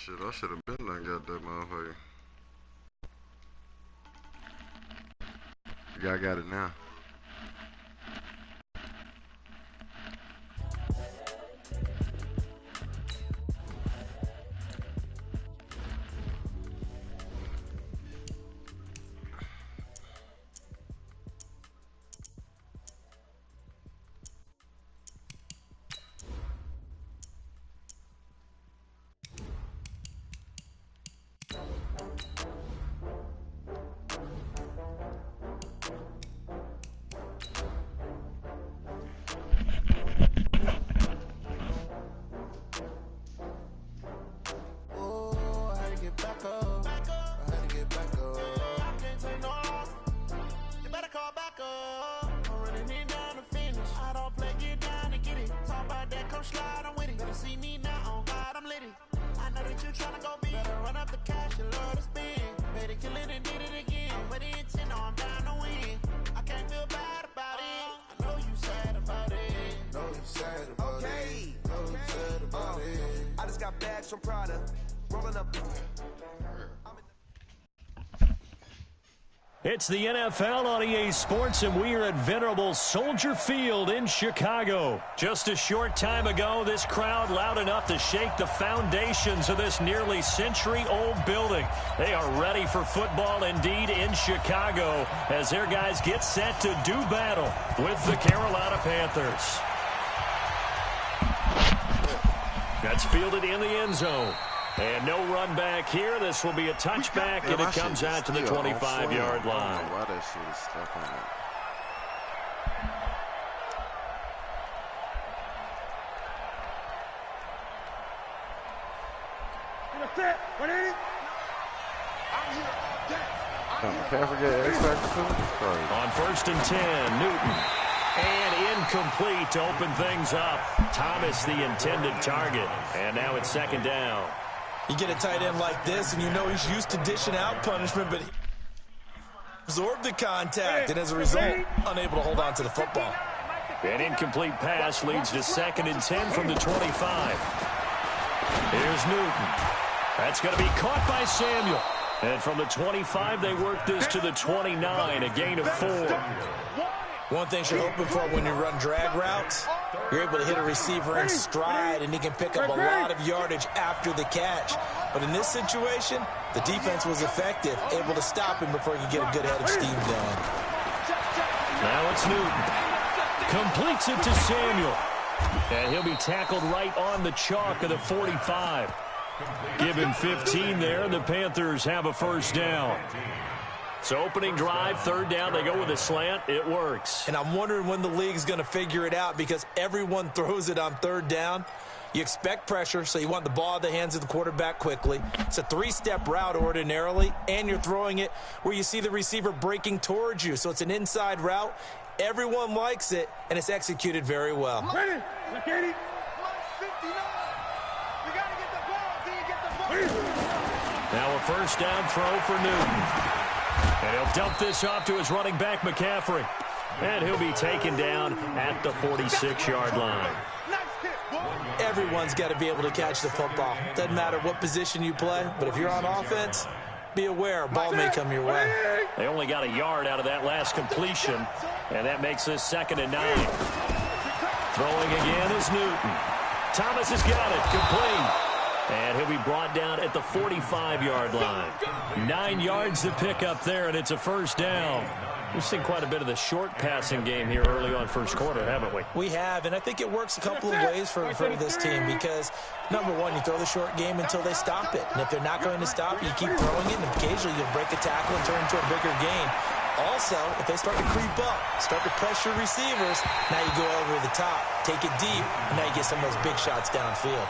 Shit, I should have been done got that motherfucker. Yeah, I got it now. It's the NFL on EA Sports, and we are at venerable Soldier Field in Chicago. Just a short time ago, this crowd loud enough to shake the foundations of this nearly century-old building. They are ready for football indeed in Chicago as their guys get set to do battle with the Carolina Panthers. That's fielded in the end zone. And no run back here. This will be a touchback, and it comes out to the 25-yard line. Why that shit is stuck on it? Can't forget X-Factor. On 1st and 10, Newton. And incomplete to open things up. Thomas, the intended target. And now it's 2nd down. You get a tight end like this, and you know he's used to dishing out punishment, but he absorbed the contact, and as a result, unable to hold on to the football. An incomplete pass leads to 2nd and 10 from the 25. Here's Newton. That's going to be caught by Samuel. And from the 25, they work this to the 29, a gain of 4. One thing you're hoping for when you run drag routes, you're able to hit a receiver in stride, and he can pick up a lot of yardage after the catch. But in this situation, the defense was effective, able to stop him before he could get a good head of steam going. Now it's Newton. Completes it to Samuel. And he'll be tackled right on the chalk of the 45. Give him 15 there, and the Panthers have a 1st down. So opening drive, 3rd down, they go with a slant. It works. And I'm wondering when the league's going to figure it out because everyone throws it on 3rd down. You expect pressure, so you want the ball in the hands of the quarterback quickly. It's a 3-step route ordinarily, and you're throwing it where you see the receiver breaking towards you. So it's an inside route. Everyone likes it, and it's executed very well. Ready? Katie. 59. We got to get the ball. Do you get the ball? Now a 1st down throw for Newton. And he'll dump this off to his running back, McCaffrey. And he'll be taken down at the 46-yard line. Everyone's got to be able to catch the football. Doesn't matter what position you play, but if you're on offense, be aware a ball may come your way. They only got a yard out of that last completion, and that makes this 2nd and 9. Throwing again is Newton. Thomas has got it, complete. And he'll be brought down at the 45-yard line. 9 yards to pick up there, and it's a 1st down. We've seen quite a bit of the short passing game here early on 1st quarter, haven't we? We have, and I think it works a couple of ways for this team because, number one, you throw the short game until they stop it. And if they're not going to stop it, you keep throwing it, and occasionally you'll break a tackle and turn into a bigger gain. Also, if they start to creep up, start to pressure receivers, now you go over the top, take it deep, and now you get some of those big shots downfield.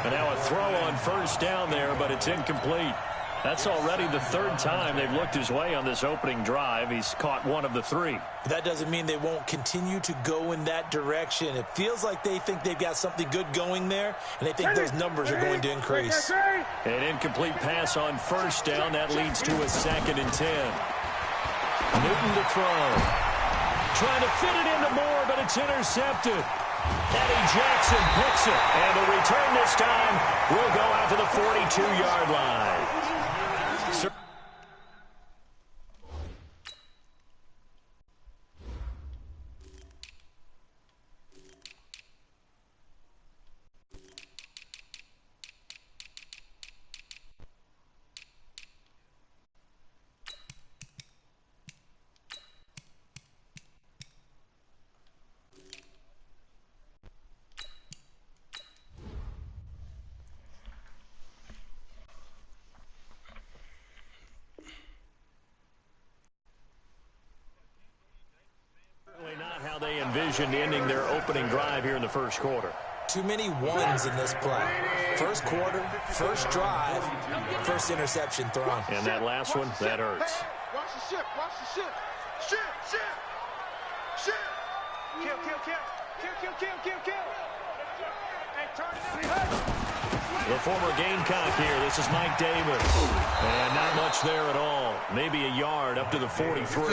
And now a throw on 1st down there, but it's incomplete. That's already the 3rd time they've looked his way on this opening drive. He's caught 1 of the 3. But that doesn't mean they won't continue to go in that direction. It feels like they think they've got something good going there, and they think those numbers are going to increase. An incomplete pass on 1st down. That leads to a 2nd and 10. Newton to throw. Trying to fit it into Moore, but it's intercepted. Eddie Jackson picks it, and the return this time will go out to the 42-yard line. Certainly not how they envisioned ending their opening drive here in the first quarter. Too many ones in this play. First quarter, first drive, first interception thrown. And that last one, that hurts. Watch the ship, watch the ship. Ship. Kill. Hey, turn it up. The former Gamecock here. This is Mike Davis. And not much there at all. Maybe a yard up to the 43.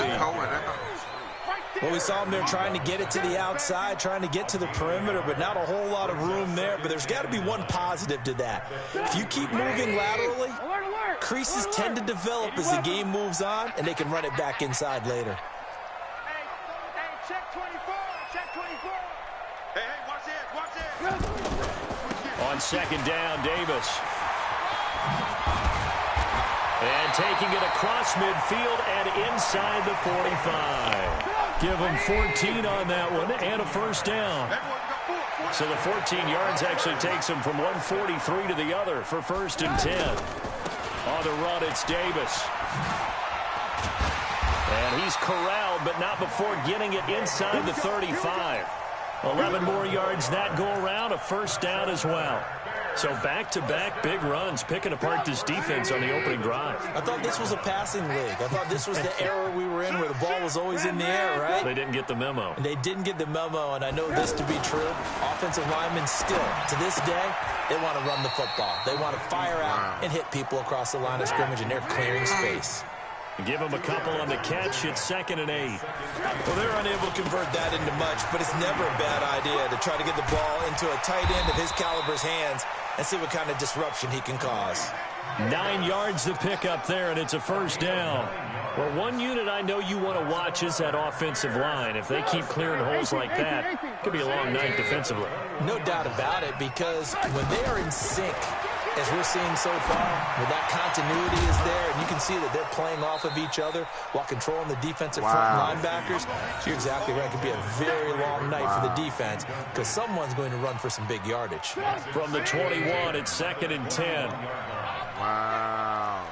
Well, we saw him there trying to get it to the outside, trying to get to the perimeter, but not a whole lot of room there. But there's got to be one positive to that. If you keep moving laterally, creases tend to develop as the game moves on, and they can run it back inside later. Hey, check 24. Hey, watch it. On second down, Davis. And taking it across midfield and inside the 45. Give him 14 on that one and a first down. So the 14 yards actually takes him from 143 to the other for first and 10. On the run, it's Davis. And he's corralled, but not before getting it inside the 35. 11 more yards that go around, a first down as well. So back-to-back big runs, picking apart this defense on the opening drive. I thought this was a passing league. I thought this was the era we were in where the ball was always in the air, right? They didn't get the memo. And they didn't get the memo, and I know this to be true. Offensive linemen still, to this day, they want to run the football. They want to fire out and hit people across the line of scrimmage, and they're clearing space. Give him a couple on the catch. It's 2nd and 8. Well, they're unable to convert that into much, but it's never a bad idea to try to get the ball into a tight end of his caliber's hands and see what kind of disruption he can cause. 9 yards to pick up there, and it's a first down. Well, one unit I know you want to watch is that offensive line. If they keep clearing holes like that, it could be a long night defensively. No doubt about it, because when they are in sync, as we're seeing so far, when that continuity is there, and you can see that they're playing off of each other while controlling the defensive front linebackers, so you're exactly right. It could be a very long night for the defense because someone's going to run for some big yardage. From the 21, it's 2nd and 10. Wow.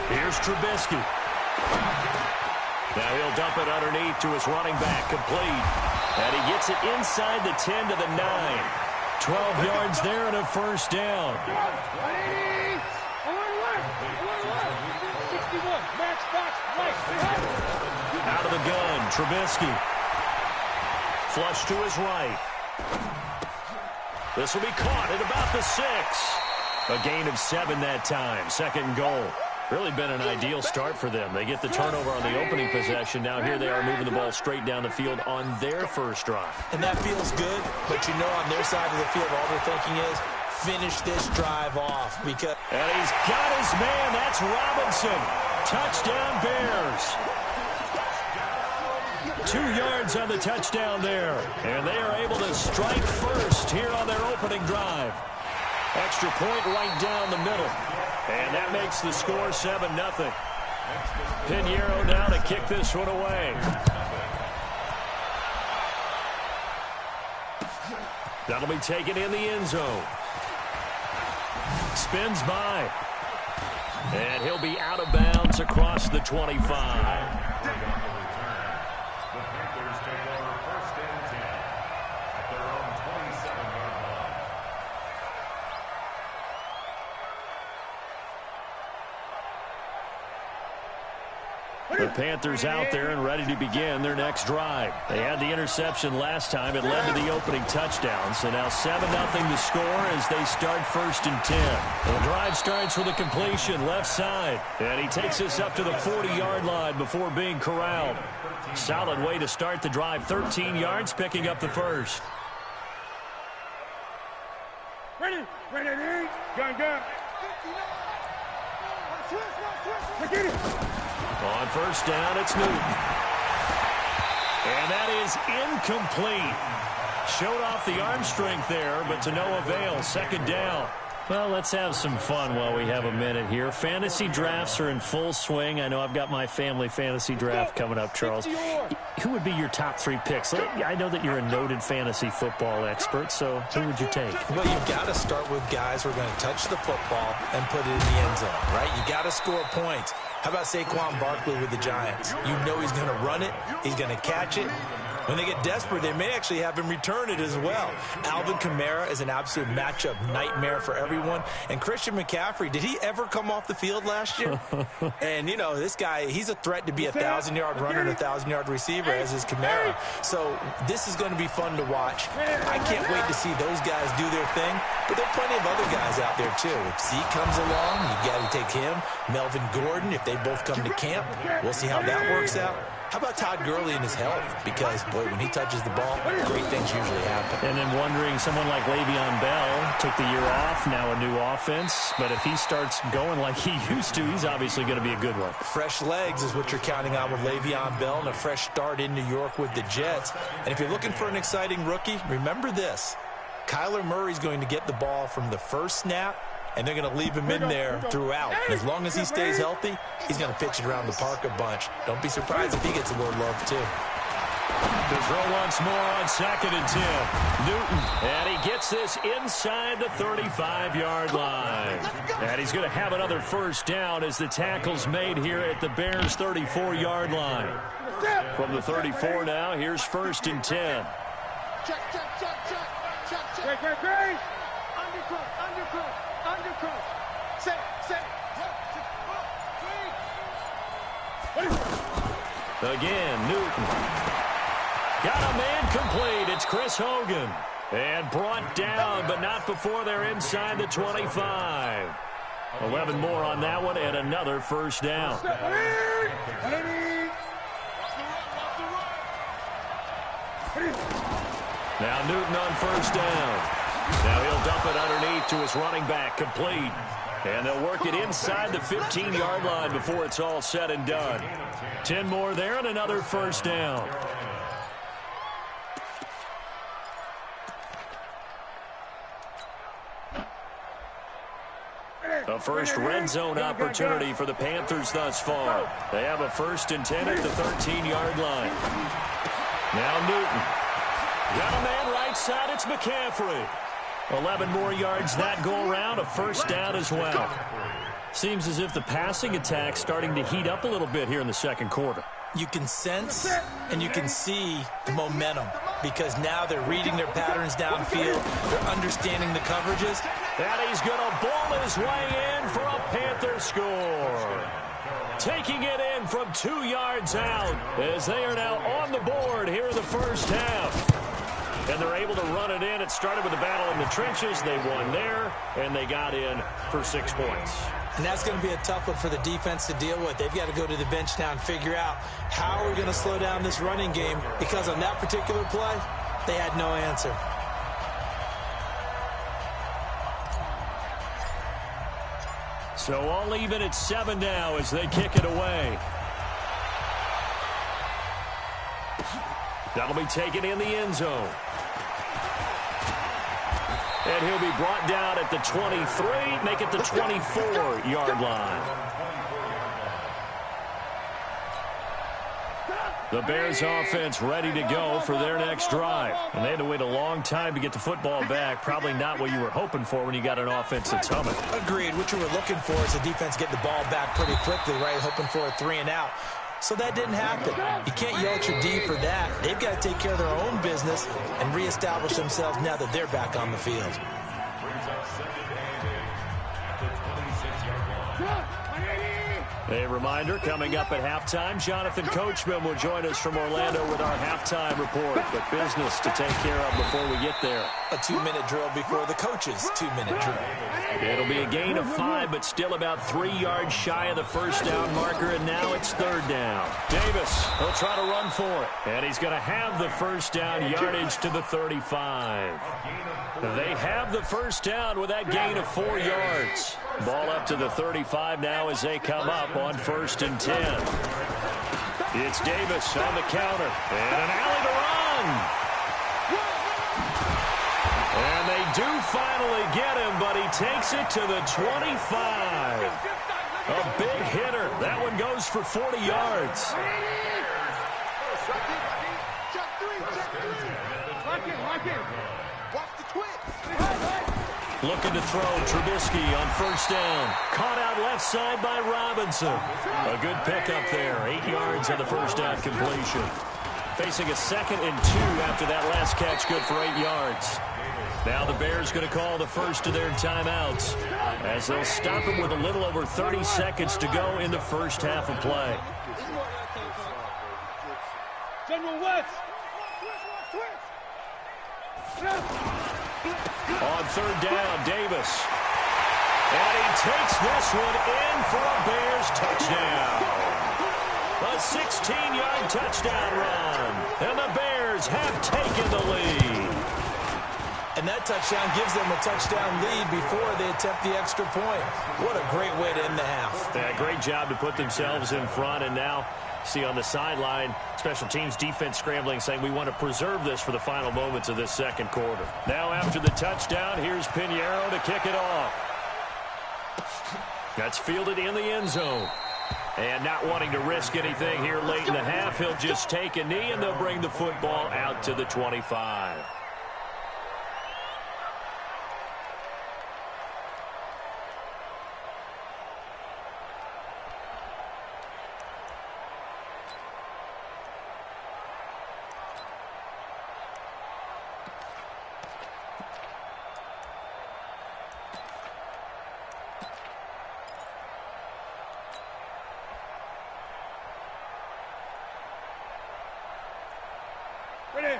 Here's Trubisky. Now he'll dump it underneath to his running back, complete. And he gets it inside the 10 to the 9. 12 yards there and a first down. Out of the gun, Trubisky. Flush to his right. This will be caught at about the 6. A gain of 7 that time. 2nd goal. Really been an ideal start for them. They get the turnover on the opening possession. Now here they are moving the ball straight down the field on their first drive. And that feels good, but you know on their side of the field all they're thinking is finish this drive off. Because and he's got his man. That's Robinson. Touchdown Bears. 2 yards on the touchdown there. And they are able to strike first here on their opening drive. Extra point right down the middle. And that makes the score 7-0. Pinheiro now to kick this one away. That'll be taken in the end zone. Spins by. And he'll be out of bounds across the 25. The Panthers out there and ready to begin their next drive. They had the interception last time. It led to the opening touchdown. So now 7-0 the score as they start 1st and 10. The drive starts with a completion left side. And he takes this up to the 40-yard line before being corralled. Solid way to start the drive. 13 yards, picking up the first. Ready. Gun. On first down, it's Newton. And that is incomplete. Showed off the arm strength there, but to no avail. Second down. Well, let's have some fun while we have a minute here. Fantasy drafts are in full swing. I know I've got my family fantasy draft coming up, Charles. Who would be your top 3 picks? I know that you're a noted fantasy football expert, so who would you take? Well, you've got to start with guys who are going to touch the football and put it in the end zone, right? You got to score points. How about Saquon Barkley with the Giants? You know he's going to run it. He's going to catch it. When they get desperate, they may actually have him return it as well. Alvin Kamara is an absolute matchup nightmare for everyone. And Christian McCaffrey, did he ever come off the field last year? And, you know, this guy, he's a threat to be a 1,000-yard runner and a 1,000-yard receiver, as is Kamara. So this is going to be fun to watch. I can't wait to see those guys do their thing. But there are plenty of other guys out there, too. If Zeke comes along, you got to take him. Melvin Gordon, if they both come to camp, we'll see how that works out. How about Todd Gurley and his health? Because, boy, when he touches the ball, great things usually happen. And then wondering, someone like Le'Veon Bell took the year off, now a new offense. But if he starts going like he used to, he's obviously going to be a good one. Fresh legs is what you're counting on with Le'Veon Bell and a fresh start in New York with the Jets. And if you're looking for an exciting rookie, remember this. Kyler Murray's going to get the ball from the first snap, and they're going to leave him in there throughout. And as long as he stays healthy, he's going to pitch it around the park a bunch. Don't be surprised if he gets a little love, too. To throw once more on 2nd and 10. Newton, and he gets this inside the 35-yard line. And he's going to have another first down as the tackle's made here at the Bears' 34-yard line. From the 34 now, here's 1st and 10. Check. Undercut. Set. Again, Newton. Got a man complete. It's Chris Hogan. And brought down, but not before they're inside the 25. 11 more on that one, and another first down. Now Newton on first down. Now he'll dump it underneath to his running back, complete. And they'll work it inside the 15-yard line before it's all said and done. 10 more there and another first down. A first red zone opportunity for the Panthers thus far. They have a 1st and 10 at the 13-yard line. Now Newton. Got a man right side. It's McCaffrey. 11 more yards that go around. A first down as well. Seems as if the passing attack's starting to heat up a little bit here in the second quarter. You can sense and you can see the momentum because now they're reading their patterns downfield. They're understanding the coverages. And he's going to ball his way in for a Panther score. Taking it in from 2 yards out as they are now on the board here in the first half. And they're able to run it in. It started with a battle in the trenches. They won there, and they got in for 6 points. And that's going to be a tough one for the defense to deal with. They've got to go to the bench now and figure out how are we going to slow down this running game, because on that particular play, they had no answer. So all even at 7 now as they kick it away. That'll be taken in the end zone. And he'll be brought down at the 23, make it the 24-yard line. The Bears offense ready to go for their next drive. And they had to wait a long time to get the football back. Probably not what you were hoping for when you got an offense that's humming. Agreed. What you were looking for is the defense getting the ball back pretty quickly, right? Hoping for a 3 and out. So that didn't happen. You can't yell at your D for that. They've got to take care of their own business and reestablish themselves now that they're back on the field. A reminder, coming up at halftime, Jonathan Coachman will join us from Orlando with our halftime report. But business to take care of before we get there. A 2-minute drill before the coach's 2-minute drill. It'll be a gain of 5, but still about 3 yards shy of the first down marker, and now it's 3rd down. Davis, he'll try to run for it, and he's going to have the first down, yardage to the 35. They have the first down with that gain of 4 yards. Ball up to the 35 now as they come up on 1st and 10. It's Davis on the counter, and an alley to run. And they do finally get him, but he takes it to the 25. A big hitter. That one goes for 40 yards. Looking to throw, Trubisky on 1st down. Caught out left side by Robinson. A good pickup there. 8 yards on the 1st down completion. Facing a 2nd and 2 after that last catch, good for 8 yards. Now the Bears going to call the first of their timeouts as they'll stop him with a little over 30 seconds to go in the first half of play. General West. On 3rd down, Davis. And he takes this one in for a Bears touchdown. A 16-yard touchdown run. And the Bears have taken the lead. And that touchdown gives them a touchdown lead before they attempt the extra point. What a great way to end the half. Yeah, great job to put themselves in front. And now, see on the sideline, special teams defense scrambling, saying we want to preserve this for the final moments of this 2nd quarter. Now after the touchdown, here's Pinheiro to kick it off. That's fielded in the end zone. And not wanting to risk anything here late in the half, he'll just take a knee and they'll bring the football out to the 25.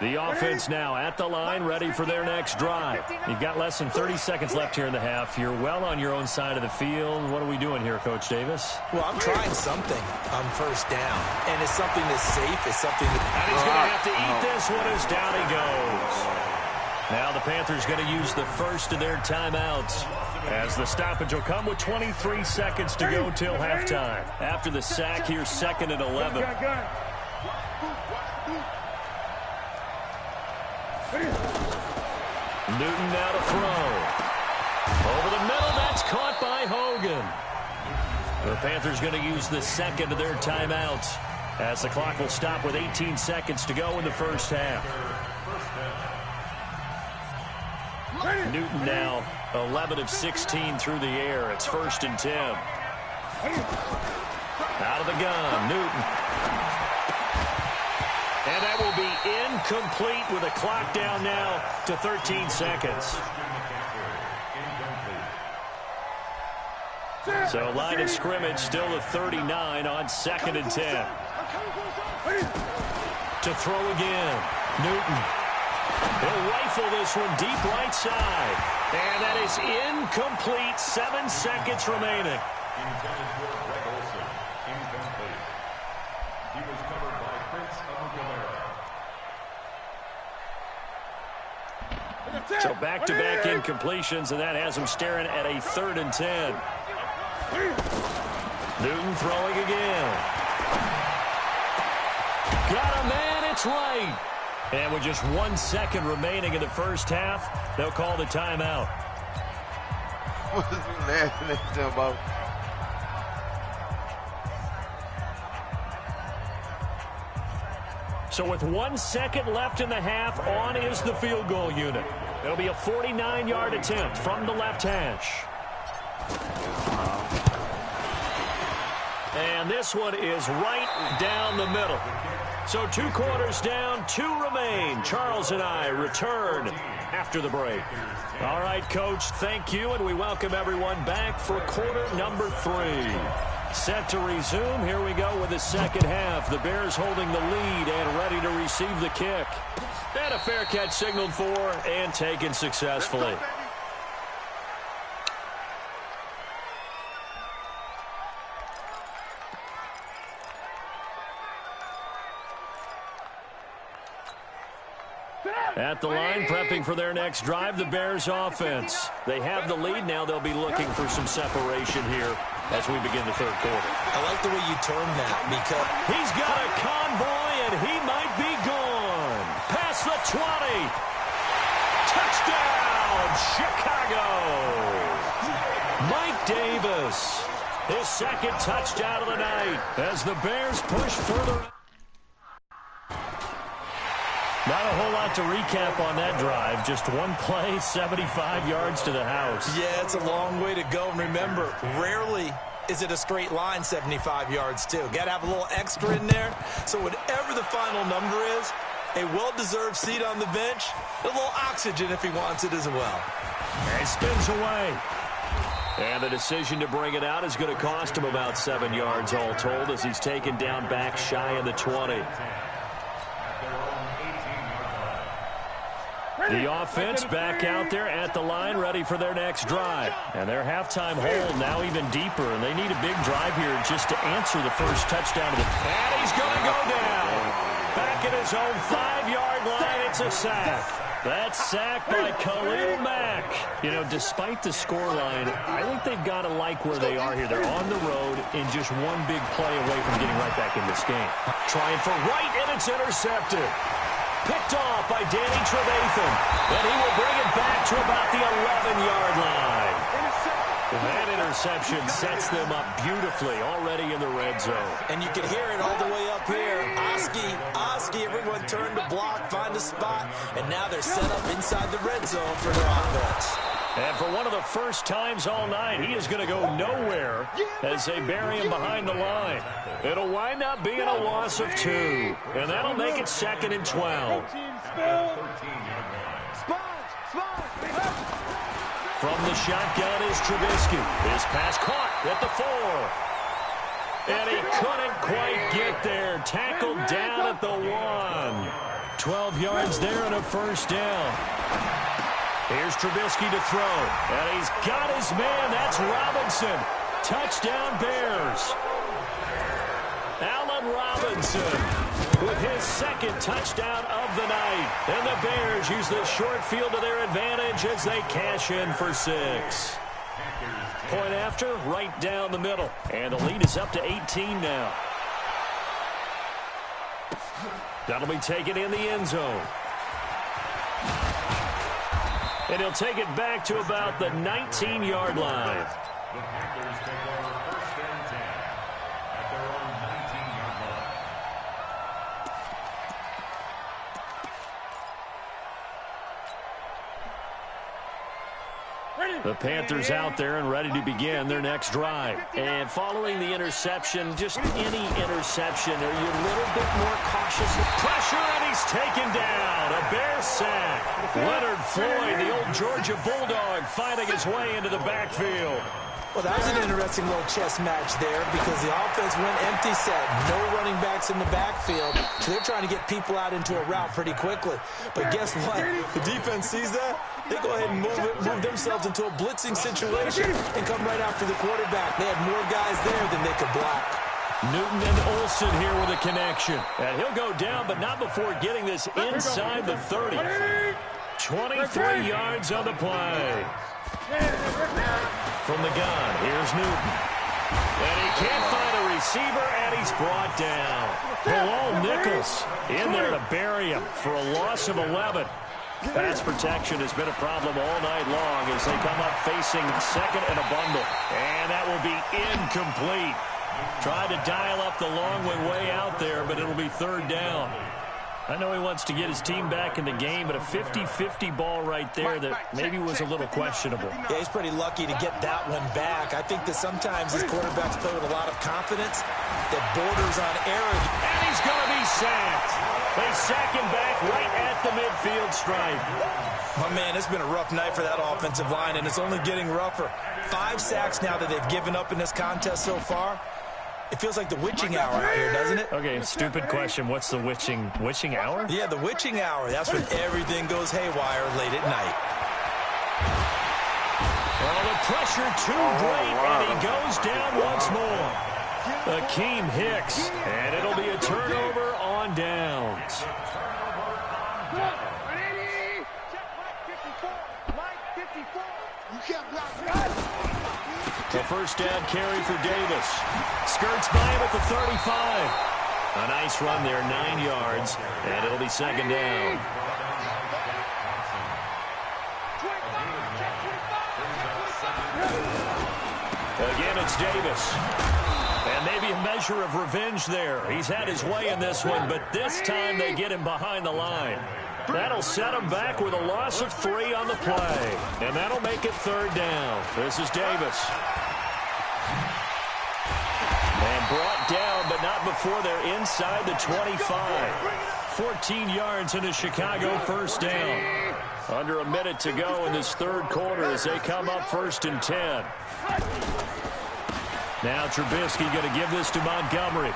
The offense now at the line, ready for their next drive. You've got less than 30 seconds left here in the half. You're well on your own side of the field. What are we doing here, Coach Davis? Well, I'm trying something on 1st down, and it's something that's safe. It's something that... And he's going to have to eat this one as down he goes. Now the Panthers going to use the first of their timeouts as the stoppage will come with 23 seconds to go till halftime. After the sack, here's 2nd and 11. Newton now to throw. Over the middle, that's caught by Hogan. The Panthers going to use the 2nd of their timeouts as the clock will stop with 18 seconds to go in the first half. Newton now 11 of 16 through the air. It's 1st and 10. Out of the gun, Newton. And that will be incomplete with a clock down now to 13 seconds. So line of scrimmage still at 39 on 2nd and 10. To throw again, Newton. He'll rifle this one deep right side. And that is incomplete. 7 seconds remaining. So back-to-back incompletions, and that has him staring at a 3rd and 10. Newton throwing again. Got a man, it's right. And with just 1 second remaining in the first half, they'll call the timeout. What is you laughing at them about? So with 1 second left in the half, on is the field goal unit. It'll be a 49-yard attempt from the left hash. And this one is right down the middle. So 2 quarters down, 2 remain. Charles and I return after the break. All right, Coach, thank you, and we welcome everyone back for quarter number 3. Set to resume. Here we go with the second half. The Bears holding the lead and ready to receive the kick. And a fair catch signaled for and taken successfully. At the line, prepping for their next drive, the Bears offense. They have the lead. Now they'll be looking for some separation here as we begin the third quarter. I like the way you term that because he's got a convoy, and he might be gone. Past the 20. Touchdown, Chicago. Mike Davis, his second touchdown of the night as the Bears push further. Not a whole lot to recap on that drive. Just one play, 75 yards to the house. Yeah, it's a long way to go. And remember, rarely is it a straight line 75 yards, too. Got to have a little extra in there. So whatever the final number is, a well-deserved seat on the bench, a little oxygen if he wants it as well. And spins away. And the decision to bring it out is going to cost him about 7 yards all told as he's taken down back shy of the 20. The offense back out there at the line, ready for their next drive. And their halftime hole now even deeper, and they need a big drive here just to answer the first touchdown of the... And he's going to go down. Back at his own 5-yard line, it's a sack. That's sacked by Khalil Mack. You know, despite the scoreline, I think they've got to like where they are here. They're on the road in just one big play away from getting right back in this game. Trying for right, and it's intercepted. Picked off by Danny Trevathan. And he will bring it back to about the 11-yard line. That interception sets them up beautifully already in the red zone. And you can hear it all the way up here. Oski, everyone turned to block, find a spot, and now they're set up inside the red zone for their offense. And for one of the first times all night, he is going to go nowhere as they bury him behind the line. It'll wind up being a loss of 2, and that'll make it 2nd and 12. From the shotgun is Trubisky. His pass caught at the 4. And he couldn't quite get there. Tackled down at the 1. 12 yards there and a first down. Here's Trubisky to throw. And he's got his man. That's Robinson. Touchdown Bears. Allen Robinson with his second touchdown of the night. And the Bears use the short field to their advantage as they cash in for 6. Point after, right down the middle. And the lead is up to 18 now. That'll be taken in the end zone. And he'll take it back to about the 19-yard line. The Packers take over 1st and 10 at their own 19-yard line. The Panthers out there and ready to begin their next drive. And following the interception, just any interception, are you a little bit more cautious? Pressure, and he's taken down. A Bear sack. Leonard Floyd, the old Georgia Bulldog, finding his way into the backfield. Well, that was an interesting little chess match there because the offense went empty set. No running backs in the backfield. So they're trying to get people out into a route pretty quickly. But guess what? The defense sees that. They go ahead and move themselves into a blitzing situation and come right after the quarterback. They had more guys there than they could block. Newton and Olsen here with a connection. And he'll go down, but not before getting this inside the 30. 23 yards on the play. From the gun, here's Newton. And he can't find a receiver, and he's brought down. Bilal Nichols in there to bury him for a loss of 11. Pass protection has been a problem all night long as they come up facing second and a bundle. And that will be incomplete. Tried to dial up the long way out there, but it'll be 3rd down. I know he wants to get his team back in the game, but a 50-50 ball right there that maybe was a little questionable. Yeah, he's pretty lucky to get that one back. I think that sometimes these quarterbacks play with a lot of confidence that borders on error. And he's going to be sacked. They sack him back right at the midfield stripe. My man, it's been a rough night for that offensive line, and it's only getting rougher. 5 sacks now that they've given up in this contest so far. It feels like the witching hour out here, doesn't it? Okay, stupid question. What's the witching hour? Yeah, the witching hour. That's when everything goes haywire late at night. Well, the pressure too great, and he goes down once more. Akeem Hicks, and it'll be a turnover on downs. You can't block that. The first down carry for Davis. Skirts by him at the 35. A nice run there, 9 yards, and it'll be second down. Again, it's Davis. And maybe a measure of revenge there. He's had his way in this one, but this time they get him behind the line. That'll set him back with a loss of 3 on the play. And that'll make it third down. This is Davis. And brought down, but not before they're inside the 25. 14 yards in a Chicago first down. Under a minute to go in this third quarter as they come up 1st and 10. Now Trubisky going to give this to Montgomery.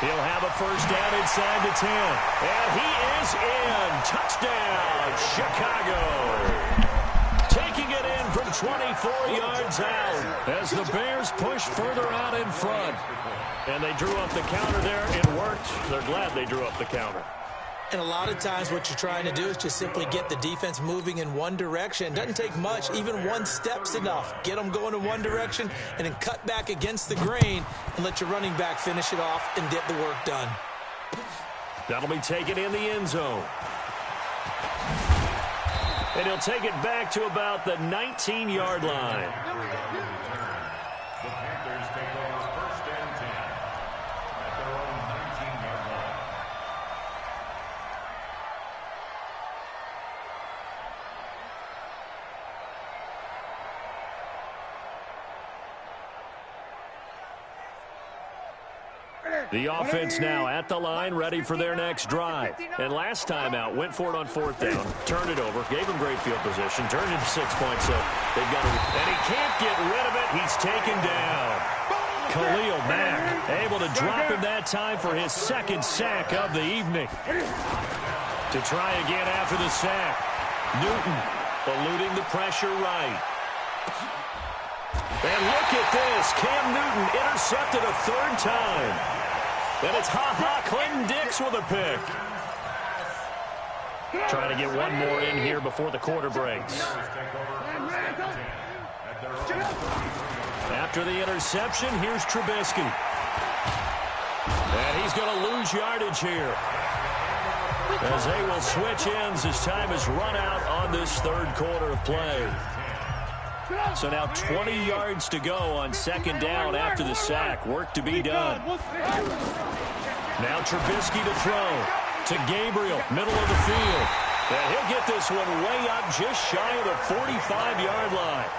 He'll have a first down inside the 10. And he is in. Touchdown, Chicago. Taking it in from 24 yards out as the Bears push further out in front. And they drew up the counter there. It worked. They're glad they drew up the counter. And a lot of times what you're trying to do is just simply get the defense moving in one direction. It doesn't take much. Even one step's enough. Get them going in one direction and then cut back against the grain and let your running back finish it off and get the work done. That'll be taken in the end zone. And he'll take it back to about the 19-yard line. The Panthers take over 1st and 10 at their own 19-yard line. The offense now at the line, ready for their next drive. And last time out, went for it on 4th down, turned it over, gave him great field position, turned it to 6 points. So they've got to, and he can't get rid of it. He's taken down. Khalil Mack able to drop him that time for his 2nd sack of the evening. To try again after the sack. Newton eluding the pressure right. And look at this. Cam Newton intercepted a 3rd time. And it's Clinton Dix with a pick. Trying to get one more in here before the quarter breaks. After the interception, here's Trubisky. And he's going to lose yardage here. As they will switch ends as time is run out on this third quarter of play. So now 20 yards to go on 2nd down after the sack. Work to be done. Now Trubisky to throw to Gabriel, middle of the field. And he'll get this one way up just shy of the 45-yard line.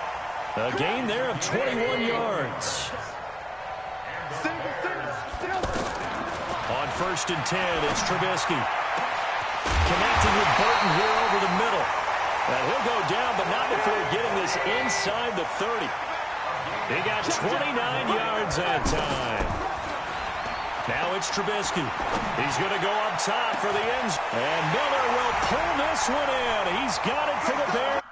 A gain there of 21 yards. On 1st and 10, it's Trubisky. Connecting with Burton here over the middle. And he'll go down, but not before getting this inside the 30. He got 29 yards that time. Now it's Trubisky. He's going to go up top for the end. And Miller will pull this one in. He's got it for the Bears.